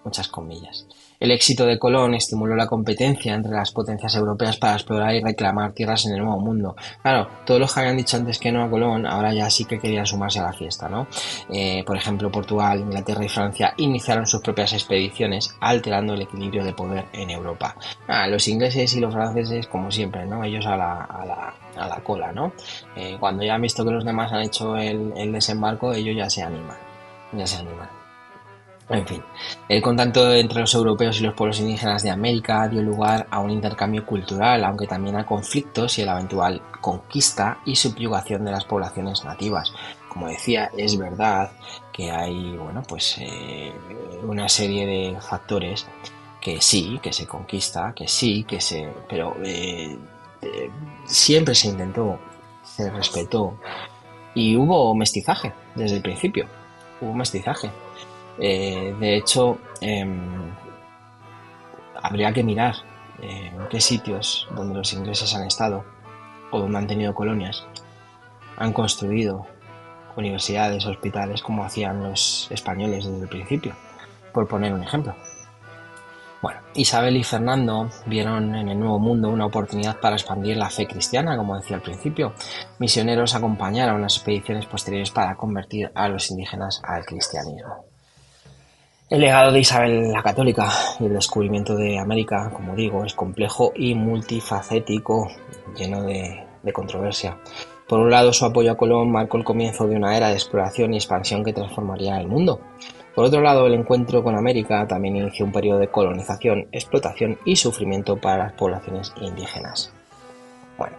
Muchas comillas. El éxito de Colón estimuló la competencia entre las potencias europeas para explorar y reclamar tierras en el Nuevo Mundo. Claro, todos los que habían dicho antes que no a Colón, ahora ya sí que querían sumarse a la fiesta, ¿no? Por ejemplo, Portugal, Inglaterra y Francia iniciaron sus propias expediciones, alterando el equilibrio de poder en Europa. Los ingleses y los franceses, como siempre, ¿no? Ellos a la cola, ¿no? Cuando ya han visto que los demás han hecho el desembarco, ellos ya se animan. En fin, el contacto entre los europeos y los pueblos indígenas de América dio lugar a un intercambio cultural, aunque también a conflictos y la eventual conquista y subyugación de las poblaciones nativas. Como decía, es verdad que hay, bueno, pues una serie de factores que sí, que se conquista, pero siempre se intentó, se respetó y hubo mestizaje desde el principio. De hecho, habría que mirar en qué sitios donde los ingleses han estado o donde han tenido colonias han construido universidades, hospitales, como hacían los españoles desde el principio, por poner un ejemplo. Bueno, Isabel y Fernando vieron en el Nuevo Mundo una oportunidad para expandir la fe cristiana, como decía al principio. Misioneros acompañaron las expediciones posteriores para convertir a los indígenas al cristianismo. El legado de Isabel la Católica y el descubrimiento de América, como digo, es complejo y multifacético, lleno de controversia. Por un lado, su apoyo a Colón marcó el comienzo de una era de exploración y expansión que transformaría el mundo. Por otro lado, el encuentro con América también inició un periodo de colonización, explotación y sufrimiento para las poblaciones indígenas. Bueno,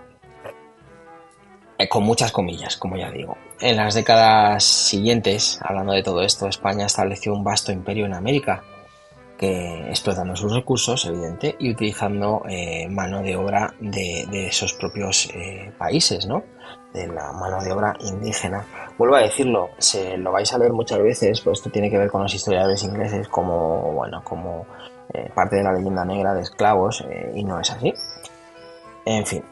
con muchas comillas, como ya digo. En las décadas siguientes, hablando de todo esto, España estableció un vasto imperio en América, que explotando sus recursos, evidente, y utilizando mano de obra de esos propios países, ¿no? De la mano de obra indígena. Vuelvo a decirlo, lo vais a leer muchas veces, pues esto tiene que ver con los historiadores ingleses, como parte de la leyenda negra de esclavos, y no es así. En fin,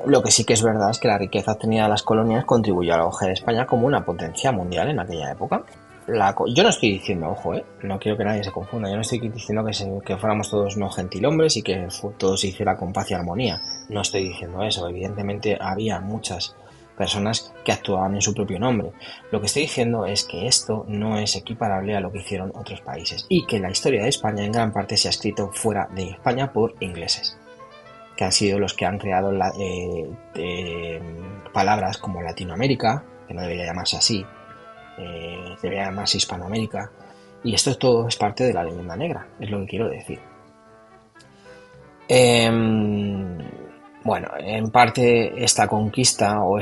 lo que sí que es verdad es que la riqueza obtenida de las colonias contribuyó al auge de España como una potencia mundial en aquella época. Yo no estoy diciendo, ojo, no quiero que nadie se confunda, yo no estoy diciendo que fuéramos todos no gentilhombres y que todo se hiciera con paz y armonía. No estoy diciendo eso, evidentemente había muchas personas que actuaban en su propio nombre. Lo que estoy diciendo es que esto no es equiparable a lo que hicieron otros países y que la historia de España en gran parte se ha escrito fuera de España por ingleses, que han sido los que han creado palabras como Latinoamérica, que no debería llamarse así, debería llamarse Hispanoamérica, y esto todo es parte de la leyenda negra, es lo que quiero decir. Bueno, en parte esta conquista o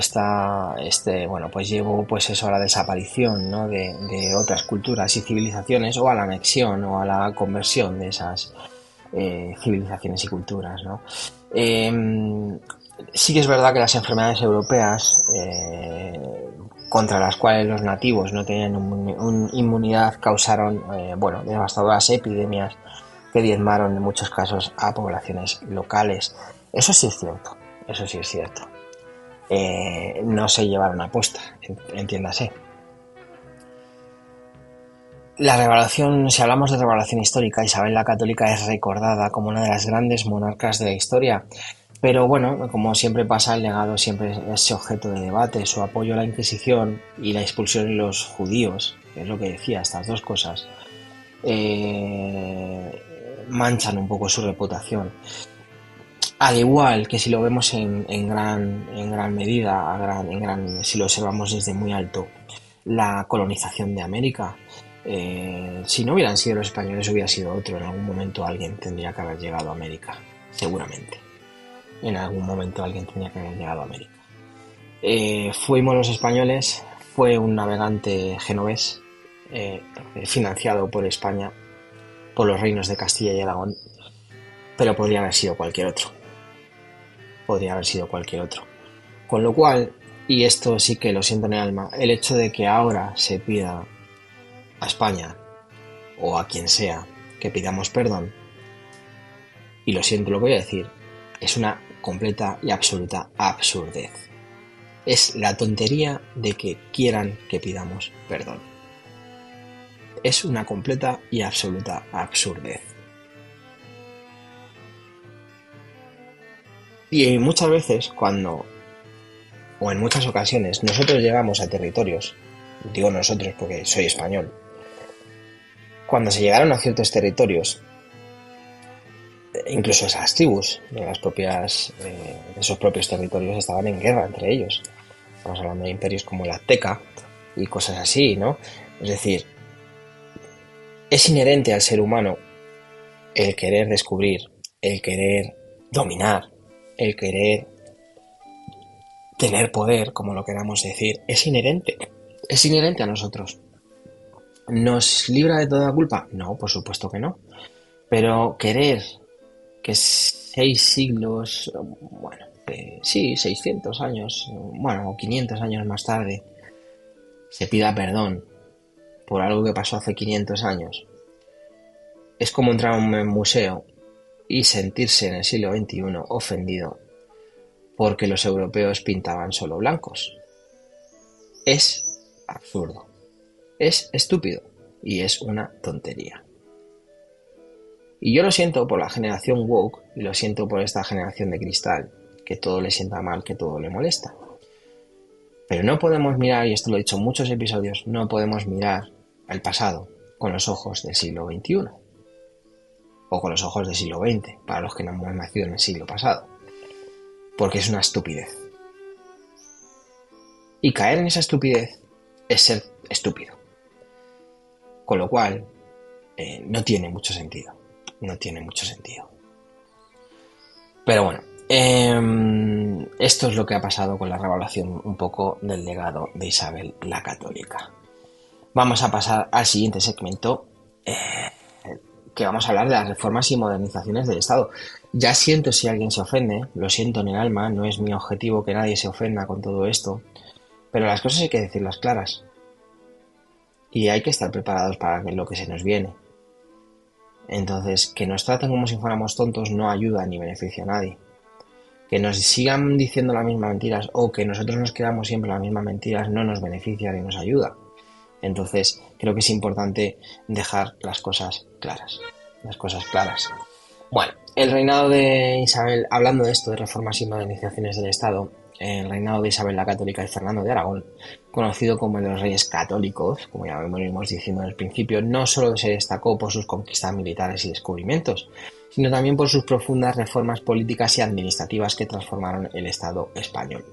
pues llevó pues eso a la desaparición, ¿no?, de otras culturas y civilizaciones, o a la anexión o a la conversión de esas civilizaciones y culturas, ¿no? Sí que es verdad que las enfermedades europeas, contra las cuales los nativos no tenían inmunidad, causaron devastadoras epidemias que diezmaron en muchos casos a poblaciones locales. Eso sí es cierto, eso sí es cierto. No se llevaron a posta, entiéndase. La revaluación, si hablamos de revaluación histórica, Isabel la Católica es recordada como una de las grandes monarcas de la historia. Pero bueno, como siempre pasa, el legado siempre es objeto de debate. Su apoyo a la Inquisición y la expulsión de los judíos, que es lo que decía, estas dos cosas, manchan un poco su reputación. Al igual que si lo vemos en gran medida, si lo observamos desde muy alto, la colonización de América. Si no hubieran sido los españoles, hubiera sido otro. En algún momento alguien tendría que haber llegado a América, seguramente. En algún momento alguien tenía que haber llegado a América. Fuimos los españoles, fue un navegante genovés, financiado por España, por los reinos de Castilla y Aragón, pero podría haber sido cualquier otro. Con lo cual, y esto sí que lo siento en el alma, el hecho de que ahora se pida a España o a quien sea que pidamos perdón, y lo siento lo que voy a decir, es una completa y absoluta absurdez. Es la tontería de que quieran que pidamos perdón. Es una completa y absoluta absurdez. Y muchas veces o en muchas ocasiones, nosotros llegamos a territorios, digo nosotros porque soy español, cuando se llegaron a ciertos territorios, incluso esas tribus de esos propios territorios estaban en guerra entre ellos. Estamos hablando de imperios como el Azteca y cosas así, ¿no? Es decir, es inherente al ser humano el querer descubrir, el querer dominar, el querer tener poder, como lo queramos decir. Es inherente a nosotros. ¿Nos libra de toda culpa? No, por supuesto que no. Pero querer que 6 siglos, 600 años, o 500 años más tarde, se pida perdón por algo que pasó hace 500 años, es como entrar a un museo y sentirse en el siglo XXI ofendido porque los europeos pintaban solo blancos. Es absurdo, es estúpido y es una tontería. Y yo lo siento por la generación woke y lo siento por esta generación de cristal, que todo le sienta mal, que todo le molesta. Pero no podemos mirar, y esto lo he dicho en muchos episodios, no podemos mirar al pasado con los ojos del siglo XXI o con los ojos del siglo XX, para los que no hemos nacido en el siglo pasado, porque es una estupidez. Y caer en esa estupidez es ser estúpido. Con lo cual, no tiene mucho sentido. Pero bueno, esto es lo que ha pasado con la revaluación un poco del legado de Isabel la Católica. Vamos a pasar al siguiente segmento, que vamos a hablar de las reformas y modernizaciones del Estado. Ya siento si alguien se ofende, lo siento en el alma, no es mi objetivo que nadie se ofenda con todo esto, pero las cosas hay que decirlas claras. Y hay que estar preparados para lo que se nos viene. Entonces, que nos traten como si fuéramos tontos no ayuda ni beneficia a nadie. Que nos sigan diciendo las mismas mentiras o que nosotros nos quedamos siempre las mismas mentiras no nos beneficia ni nos ayuda. Entonces, creo que es importante dejar las cosas claras. Las cosas claras. Bueno, el reinado de Isabel, hablando de esto, de reformas y modernizaciones del Estado, el reinado de Isabel la Católica y Fernando de Aragón, conocido como el de los Reyes Católicos, como ya venimos diciendo al principio, no solo se destacó por sus conquistas militares y descubrimientos, sino también por sus profundas reformas políticas y administrativas que transformaron el Estado español.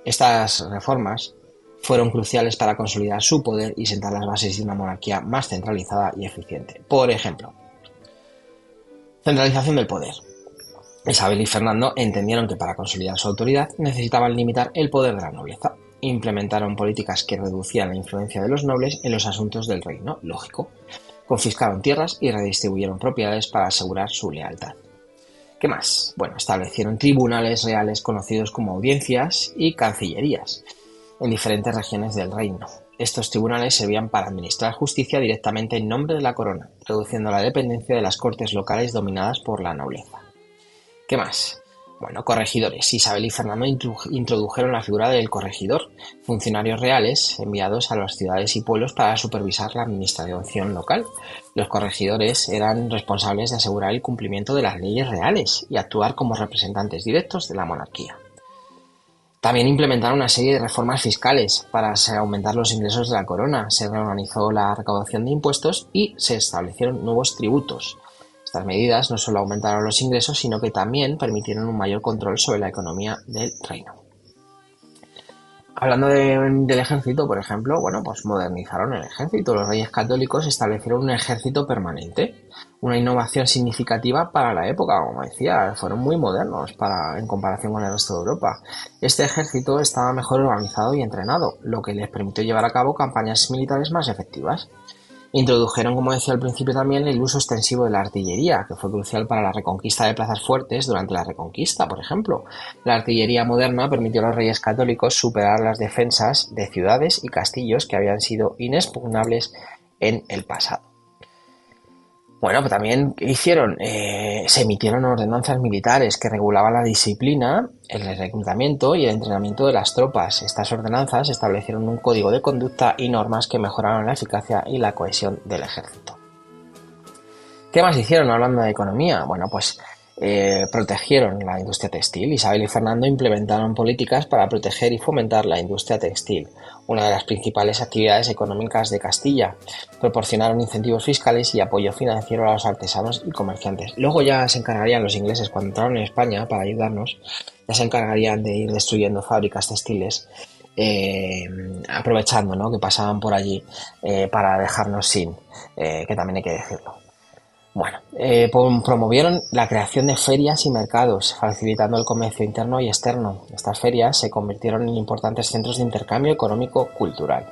Estas reformas fueron cruciales para consolidar su poder y sentar las bases de una monarquía más centralizada y eficiente. Por ejemplo, centralización del poder. Isabel y Fernando entendieron que para consolidar su autoridad necesitaban limitar el poder de la nobleza. Implementaron políticas que reducían la influencia de los nobles en los asuntos del reino, lógico. Confiscaron tierras y redistribuyeron propiedades para asegurar su lealtad. ¿Qué más? Bueno, establecieron tribunales reales conocidos como audiencias y cancillerías en diferentes regiones del reino. Estos tribunales servían para administrar justicia directamente en nombre de la corona, reduciendo la dependencia de las cortes locales dominadas por la nobleza. ¿Qué más? Bueno, corregidores. Isabel y Fernando introdujeron la figura del corregidor, funcionarios reales enviados a las ciudades y pueblos para supervisar la administración local. Los corregidores eran responsables de asegurar el cumplimiento de las leyes reales y actuar como representantes directos de la monarquía. También implementaron una serie de reformas fiscales para aumentar los ingresos de la corona, se reorganizó la recaudación de impuestos y se establecieron nuevos tributos. Estas medidas no solo aumentaron los ingresos, sino que también permitieron un mayor control sobre la economía del reino. Hablando del ejército, por ejemplo, bueno, pues modernizaron el ejército. Los reyes católicos establecieron un ejército permanente, una innovación significativa para la época, como decía, fueron muy modernos en comparación con el resto de Europa. Este ejército estaba mejor organizado y entrenado, lo que les permitió llevar a cabo campañas militares más efectivas. Introdujeron, como decía al principio también, el uso extensivo de la artillería, que fue crucial para la reconquista de plazas fuertes durante la Reconquista, por ejemplo. La artillería moderna permitió a los reyes católicos superar las defensas de ciudades y castillos que habían sido inexpugnables en el pasado. Bueno, pues también hicieron, se emitieron ordenanzas militares que regulaban la disciplina, el reclutamiento y el entrenamiento de las tropas. Estas ordenanzas establecieron un código de conducta y normas que mejoraron la eficacia y la cohesión del ejército. ¿Qué más hicieron hablando de economía? Bueno, pues protegieron la industria textil. Isabel y Fernando implementaron políticas para proteger y fomentar la industria textil, una de las principales actividades económicas de Castilla. Proporcionaron incentivos fiscales y apoyo financiero a los artesanos y comerciantes. Luego ya se encargarían los ingleses, cuando entraron en España para ayudarnos, ya se encargarían de ir destruyendo fábricas textiles, aprovechando, ¿no?, que pasaban por allí para dejarnos sin, que también hay que decirlo. Bueno, promovieron la creación de ferias y mercados, facilitando el comercio interno y externo. Estas ferias se convirtieron en importantes centros de intercambio económico-cultural.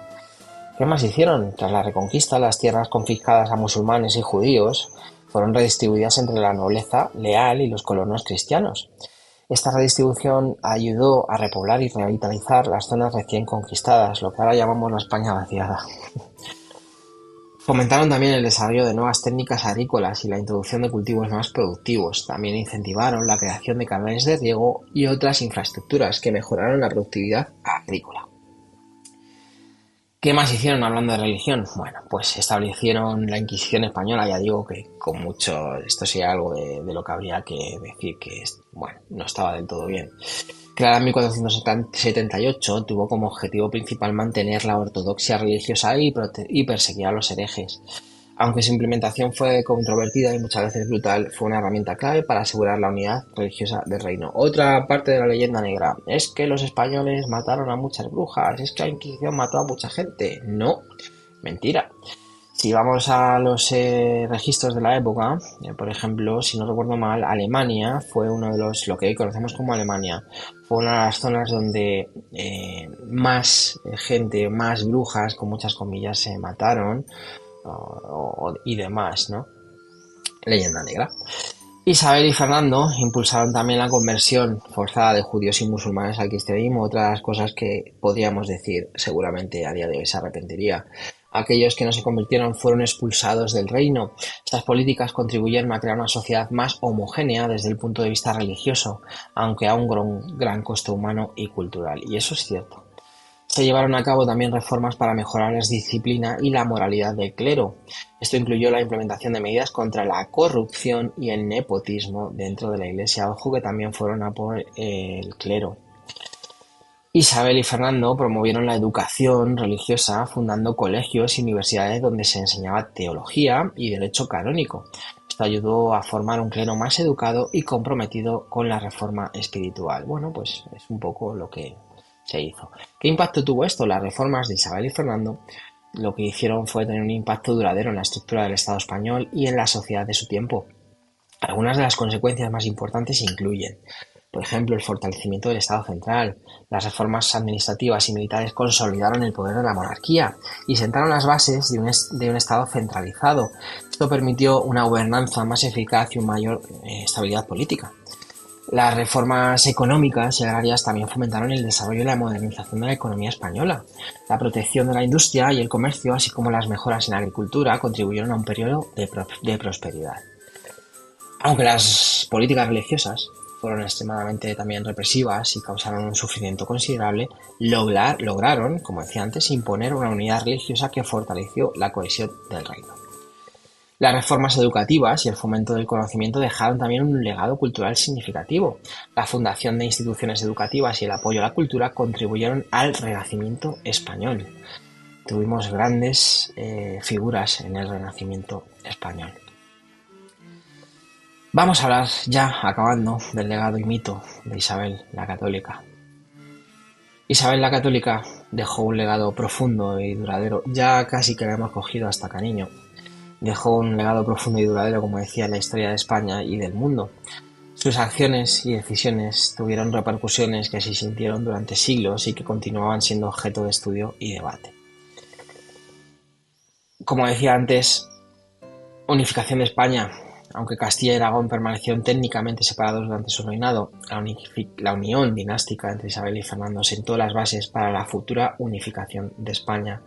¿Qué más hicieron? Tras la Reconquista, las tierras confiscadas a musulmanes y judíos fueron redistribuidas entre la nobleza leal y los colonos cristianos. Esta redistribución ayudó a repoblar y revitalizar las zonas recién conquistadas, lo que ahora llamamos la España vaciada. Fomentaron también el desarrollo de nuevas técnicas agrícolas y la introducción de cultivos más productivos. También incentivaron la creación de canales de riego y otras infraestructuras que mejoraron la productividad agrícola. ¿Qué más hicieron hablando de religión? Bueno, pues establecieron la Inquisición española. Ya digo que con mucho, esto sería algo de lo que habría que decir que, bueno, no estaba del todo bien. Creada en 1478, tuvo como objetivo principal mantener la ortodoxia religiosa y perseguir a los herejes. Aunque su implementación fue controvertida y muchas veces brutal, fue una herramienta clave para asegurar la unidad religiosa del reino. Otra parte de la leyenda negra es que los españoles mataron a muchas brujas, es que la Inquisición mató a mucha gente. No, mentira. Si vamos a los registros de la época, por ejemplo, si no recuerdo mal, Alemania fue uno de lo que hoy conocemos como Alemania. Fue una de las zonas donde más gente, más brujas, con muchas comillas, se mataron y demás, ¿no? Leyenda negra. Isabel y Fernando impulsaron también la conversión forzada de judíos y musulmanes al cristianismo, otras cosas que podríamos decir seguramente a día de hoy se arrepentiría. Aquellos que no se convirtieron fueron expulsados del reino. Estas políticas contribuyeron a crear una sociedad más homogénea desde el punto de vista religioso, aunque a un gran costo humano y cultural. Y eso es cierto. Se llevaron a cabo también reformas para mejorar la disciplina y la moralidad del clero. Esto incluyó la implementación de medidas contra la corrupción y el nepotismo dentro de la Iglesia. Ojo que también fueron a por el clero. Isabel y Fernando promovieron la educación religiosa fundando colegios y universidades donde se enseñaba teología y derecho canónico. Esto ayudó a formar un clero más educado y comprometido con la reforma espiritual. Bueno, pues es un poco lo que se hizo. ¿Qué impacto tuvo esto? Las reformas de Isabel y Fernando lo que hicieron fue tener un impacto duradero en la estructura del Estado español y en la sociedad de su tiempo. Algunas de las consecuencias más importantes incluyen, por ejemplo, el fortalecimiento del Estado central. Las reformas administrativas y militares consolidaron el poder de la monarquía y sentaron las bases de un Estado centralizado. Esto permitió una gobernanza más eficaz y una mayor estabilidad política. Las reformas económicas y agrarias también fomentaron el desarrollo y la modernización de la economía española. La protección de la industria y el comercio, así como las mejoras en la agricultura, contribuyeron a un periodo de prosperidad. Aunque las políticas religiosas fueron extremadamente también represivas y causaron un sufrimiento considerable, lograron, como decía antes, imponer una unidad religiosa que fortaleció la cohesión del reino. Las reformas educativas y el fomento del conocimiento dejaron también un legado cultural significativo. La fundación de instituciones educativas y el apoyo a la cultura contribuyeron al Renacimiento español. Tuvimos grandes figuras en el Renacimiento español. Vamos a hablar ya, acabando, del legado y mito de Isabel la Católica. Isabel la Católica dejó un legado profundo y duradero, ya casi que le hemos cogido hasta cariño. Dejó un legado profundo y duradero, como decía, en la historia de España y del mundo. Sus acciones y decisiones tuvieron repercusiones que se sintieron durante siglos y que continuaban siendo objeto de estudio y debate. Como decía antes, unificación de España. Aunque Castilla y Aragón permanecieron técnicamente separados durante su reinado, la unión dinástica entre Isabel y Fernando sentó las bases para la futura unificación de España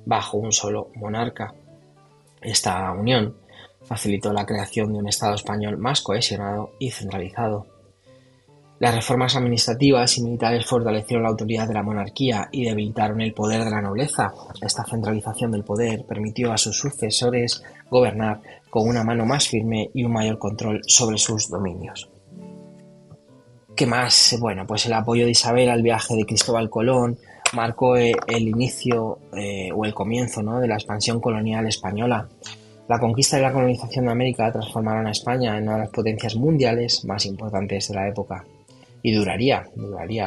bajo un solo monarca. Esta unión facilitó la creación de un Estado español más cohesionado y centralizado. Las reformas administrativas y militares fortalecieron la autoridad de la monarquía y debilitaron el poder de la nobleza. Esta centralización del poder permitió a sus sucesores gobernar con una mano más firme y un mayor control sobre sus dominios. ¿Qué más? Bueno, pues el apoyo de Isabel al viaje de Cristóbal Colón marcó el inicio o el comienzo, ¿no?, de la expansión colonial española. La conquista y la colonización de América transformaron a España en una de las potencias mundiales más importantes de la época. Y duraría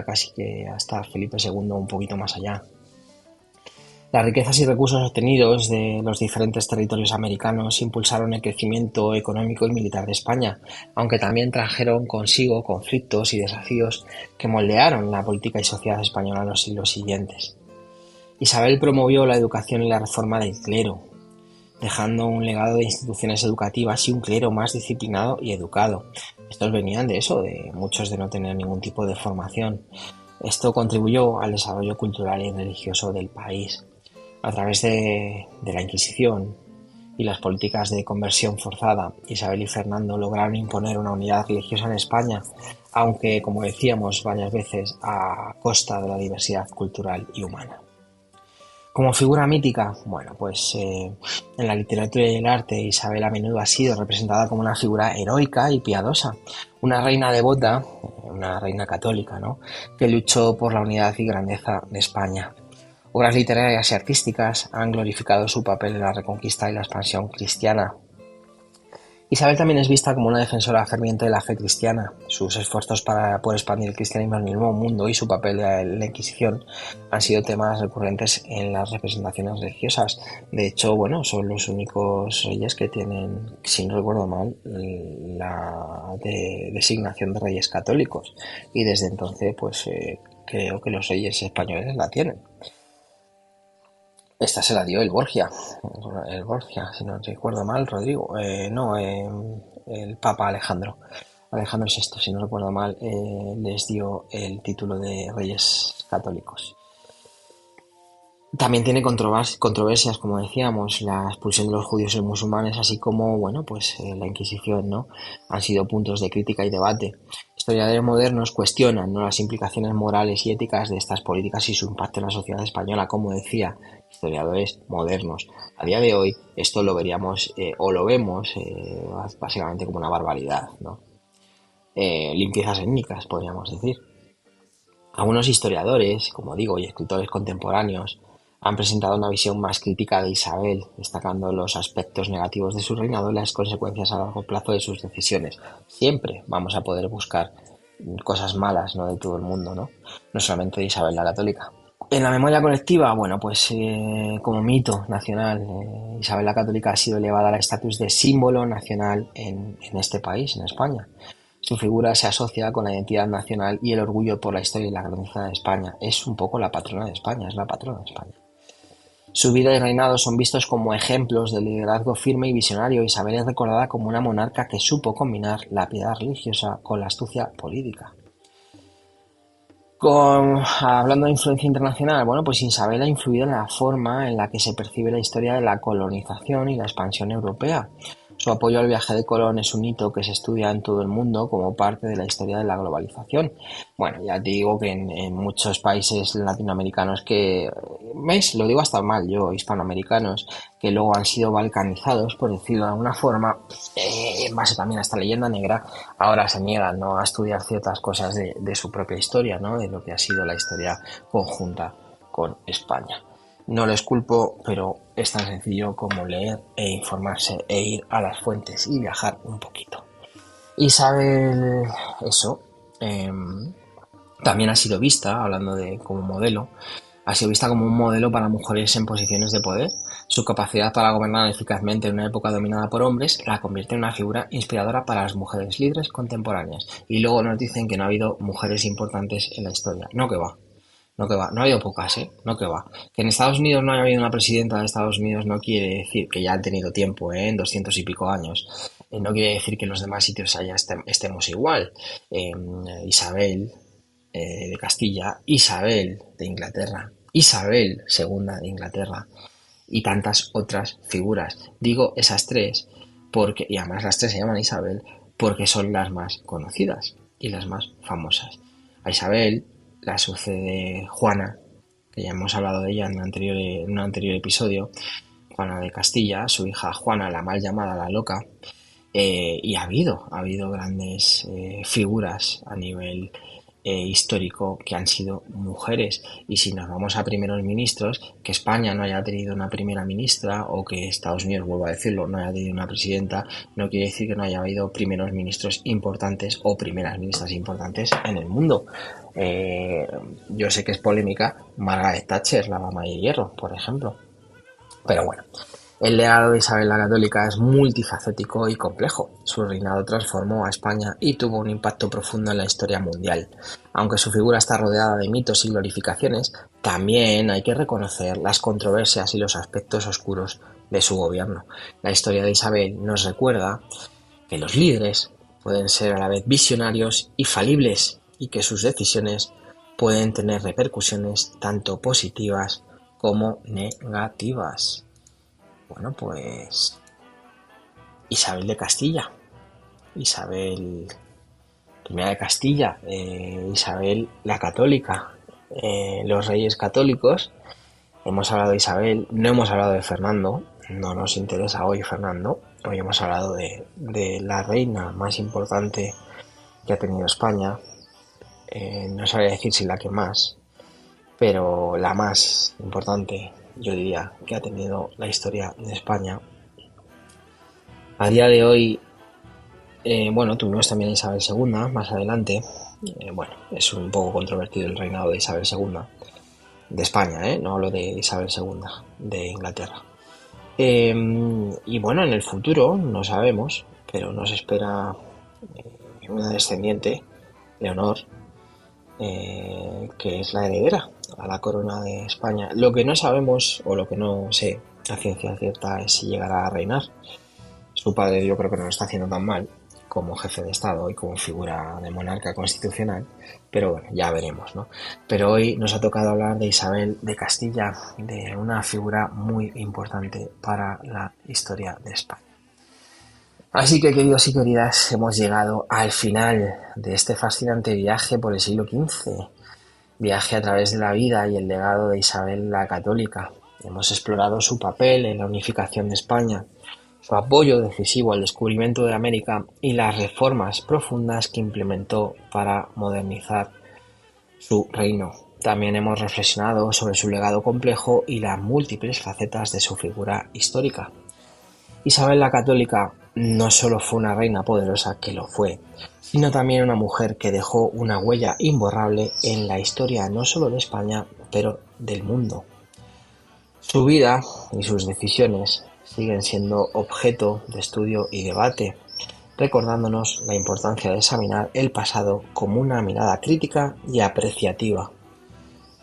casi que hasta Felipe II, un poquito más allá. Las riquezas y recursos obtenidos de los diferentes territorios americanos impulsaron el crecimiento económico y militar de España, aunque también trajeron consigo conflictos y desafíos que moldearon la política y sociedad española en los siglos siguientes. Isabel promovió la educación y la reforma del clero, dejando un legado de instituciones educativas y un clero más disciplinado y educado. Estos venían de eso, de muchos de no tener ningún tipo de formación. Esto contribuyó al desarrollo cultural y religioso del país. A través de la Inquisición y las políticas de conversión forzada, Isabel y Fernando lograron imponer una unidad religiosa en España, aunque, como decíamos varias veces, a costa de la diversidad cultural y humana. Como figura mítica, bueno, pues en la literatura y el arte, Isabel a menudo ha sido representada como una figura heroica y piadosa, una reina devota, una reina católica, ¿no?, que luchó por la unidad y grandeza de España. Obras literarias y artísticas han glorificado su papel en la reconquista y la expansión cristiana. Isabel también es vista como una defensora ferviente de la fe cristiana. Sus esfuerzos por expandir el cristianismo en el Nuevo Mundo y su papel en la Inquisición han sido temas recurrentes en las representaciones religiosas. De hecho, bueno, son los únicos reyes que tienen, si no recuerdo mal, la designación de reyes católicos. Y desde entonces, pues creo que los reyes españoles la tienen. Esta se la dio el Borgia, si no recuerdo mal, Rodrigo. El Papa Alejandro VI, si no recuerdo mal, les dio el título de Reyes Católicos. También tiene controversias, como decíamos, la expulsión de los judíos y musulmanes, así como, bueno, pues la Inquisición, ¿no? Han sido puntos de crítica y debate. Historiadores modernos cuestionan, ¿no?, las implicaciones morales y éticas de estas políticas y su impacto en la sociedad española, como decía, historiadores modernos. A día de hoy esto lo veríamos o lo vemos básicamente como una barbaridad, ¿no? Limpiezas étnicas, podríamos decir. Algunos historiadores, como digo, y escritores contemporáneos han presentado una visión más crítica de Isabel, destacando los aspectos negativos de su reinado y las consecuencias a largo plazo de sus decisiones. Siempre vamos a poder buscar cosas malas, ¿no?, de todo el mundo, ¿no? No solamente de Isabel la Católica. En la memoria colectiva, bueno, pues como mito nacional, Isabel la Católica ha sido elevada al estatus de símbolo nacional en este país, en España. Su figura se asocia con la identidad nacional y el orgullo por la historia y la grandeza de España. Es un poco la patrona de España, es la patrona de España. Su vida y reinado son vistos como ejemplos de liderazgo firme y visionario. Isabel es recordada como una monarca que supo combinar la piedad religiosa con la astucia política. Hablando de influencia internacional, bueno, pues Isabel ha influido en la forma en la que se percibe la historia de la colonización y la expansión europea. Su apoyo al viaje de Colón es un hito que se estudia en todo el mundo como parte de la historia de la globalización. Bueno, ya te digo que en muchos países latinoamericanos que, ¿ves? Lo digo hasta mal yo, hispanoamericanos, que luego han sido balcanizados, por decirlo de alguna forma, en base también a esta leyenda negra, ahora se niegan, ¿no?, a estudiar ciertas cosas de su propia historia, ¿no?, de lo que ha sido la historia conjunta con España. No les culpo, pero es tan sencillo como leer e informarse e ir a las fuentes y viajar un poquito. Isabel, eso, también ha sido vista, hablando de como modelo, ha sido vista como un modelo para mujeres en posiciones de poder. Su capacidad para gobernar eficazmente en una época dominada por hombres la convierte en una figura inspiradora para las mujeres libres contemporáneas. Y luego nos dicen que no ha habido mujeres importantes en la historia. No, que va. No, que va. No ha habido pocas, ¿eh? No, que va. Que en Estados Unidos no haya habido una presidenta de Estados Unidos no quiere decir que ya han tenido tiempo, ¿eh?, en 200 y pico años. No quiere decir que en los demás sitios allá estemos igual. Isabel de Castilla, Isabel de Inglaterra, Isabel segunda de Inglaterra y tantas otras figuras. Digo esas tres porque, y además las tres se llaman Isabel, porque son las más conocidas y las más famosas. A Isabel la sucede Juana, que ya hemos hablado de ella en un anterior episodio, Juana de Castilla, su hija Juana, la mal llamada la loca, y ha habido grandes figuras a nivel histórico que han sido mujeres. Y si nos vamos a primeros ministros, que España no haya tenido una primera ministra o que Estados Unidos, vuelvo a decirlo, no haya tenido una presidenta, no quiere decir que no haya habido primeros ministros importantes o primeras ministras importantes en el mundo. Yo sé que es polémica Margaret Thatcher, la dama de hierro, por ejemplo, pero bueno, el legado de Isabel la Católica es multifacético y complejo. Su reinado transformó a España y tuvo un impacto profundo en la historia mundial. Aunque su figura está rodeada de mitos y glorificaciones, también hay que reconocer las controversias y los aspectos oscuros de su gobierno. La historia de Isabel nos recuerda que los líderes pueden ser a la vez visionarios y falibles, y que sus decisiones pueden tener repercusiones tanto positivas como negativas. Bueno, pues Isabel de Castilla, Isabel I de Castilla, Isabel la Católica, los reyes católicos. Hemos hablado de Isabel, no hemos hablado de Fernando, no nos interesa hoy Fernando. Hoy hemos hablado de la reina más importante que ha tenido España. No sabría decir si la que más, pero la más importante, yo diría, que ha tenido la historia de España. A día de hoy, bueno, tuvimos también a Isabel II más adelante. Bueno, es un poco controvertido el reinado de Isabel II, de España, no hablo de Isabel II, de Inglaterra. Y bueno, en el futuro, no sabemos, pero nos espera una descendiente, Leonor, que es la heredera a la corona de España. Lo que no sabemos, o lo que no sé a ciencia cierta, es si llegará a reinar. Su padre yo creo que no lo está haciendo tan mal como jefe de Estado y como figura de monarca constitucional, pero bueno, ya veremos, ¿no? Pero hoy nos ha tocado hablar de Isabel de Castilla, de una figura muy importante para la historia de España. Así que, queridos y queridas, hemos llegado al final de este fascinante viaje por el siglo XV, viaje a través de la vida y el legado de Isabel la Católica. Hemos explorado su papel en la unificación de España, su apoyo decisivo al descubrimiento de América y las reformas profundas que implementó para modernizar su reino. También hemos reflexionado sobre su legado complejo y las múltiples facetas de su figura histórica. Isabel la Católica no solo fue una reina poderosa, que lo fue, sino también una mujer que dejó una huella imborrable en la historia no solo de España, pero del mundo. Su vida y sus decisiones siguen siendo objeto de estudio y debate, recordándonos la importancia de examinar el pasado como una mirada crítica y apreciativa.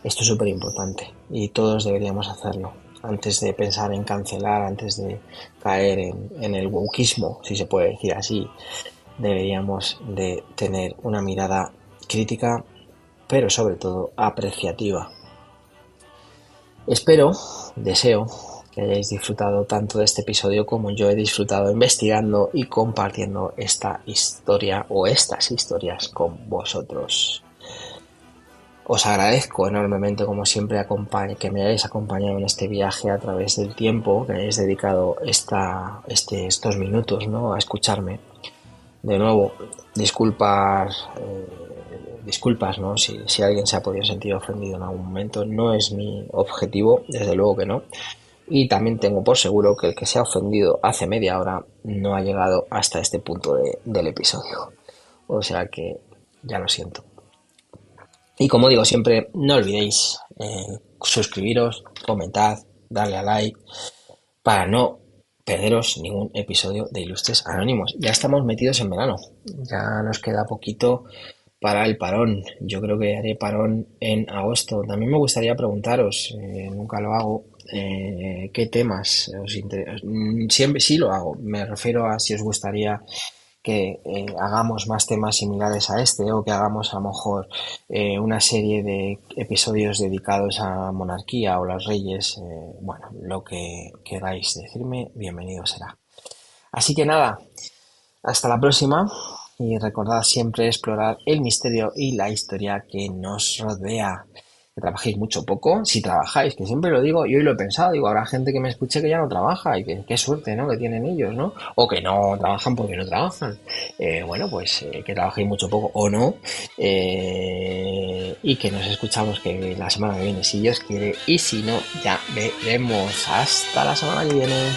Esto es súper importante y todos deberíamos hacerlo. Antes de pensar en cancelar, antes de caer en el wokismo, si se puede decir así, deberíamos de tener una mirada crítica, pero sobre todo apreciativa. Deseo que hayáis disfrutado tanto de este episodio como yo he disfrutado investigando y compartiendo esta historia o estas historias con vosotros. Os agradezco enormemente, como siempre, que me hayáis acompañado en este viaje a través del tiempo, que hayáis dedicado estos minutos, ¿no?, a escucharme. De nuevo, disculpas, ¿no?, si alguien se ha podido sentir ofendido en algún momento. No es mi objetivo, desde luego que no. Y también tengo por seguro que el que se ha ofendido hace media hora no ha llegado hasta este punto del episodio. O sea que ya lo siento. Y como digo siempre, no olvidéis suscribiros, comentad, darle a like para no perderos ningún episodio de Ilustres Anónimos. Ya estamos metidos en verano, ya nos queda poquito para el parón. Yo creo que haré parón en agosto. También me gustaría preguntaros, nunca lo hago, qué temas os interesan. Siempre sí lo hago, me refiero a si os gustaría que hagamos más temas similares a este, o que hagamos a lo mejor una serie de episodios dedicados a monarquía o los reyes. Bueno, lo que queráis decirme, bienvenido será. Así que nada, hasta la próxima y recordad siempre explorar el misterio y la historia que nos rodea. Que trabajéis mucho o poco, si trabajáis, que siempre lo digo, y hoy lo he pensado, digo, habrá gente que me escuche que ya no trabaja, y que qué suerte, ¿no?, que tienen ellos, ¿no? O que no trabajan porque no trabajan. Bueno, pues que trabajéis mucho o poco, o no, y que nos escuchamos que la semana que viene, si Dios quiere, y si no, ya veremos. Hasta la semana que viene.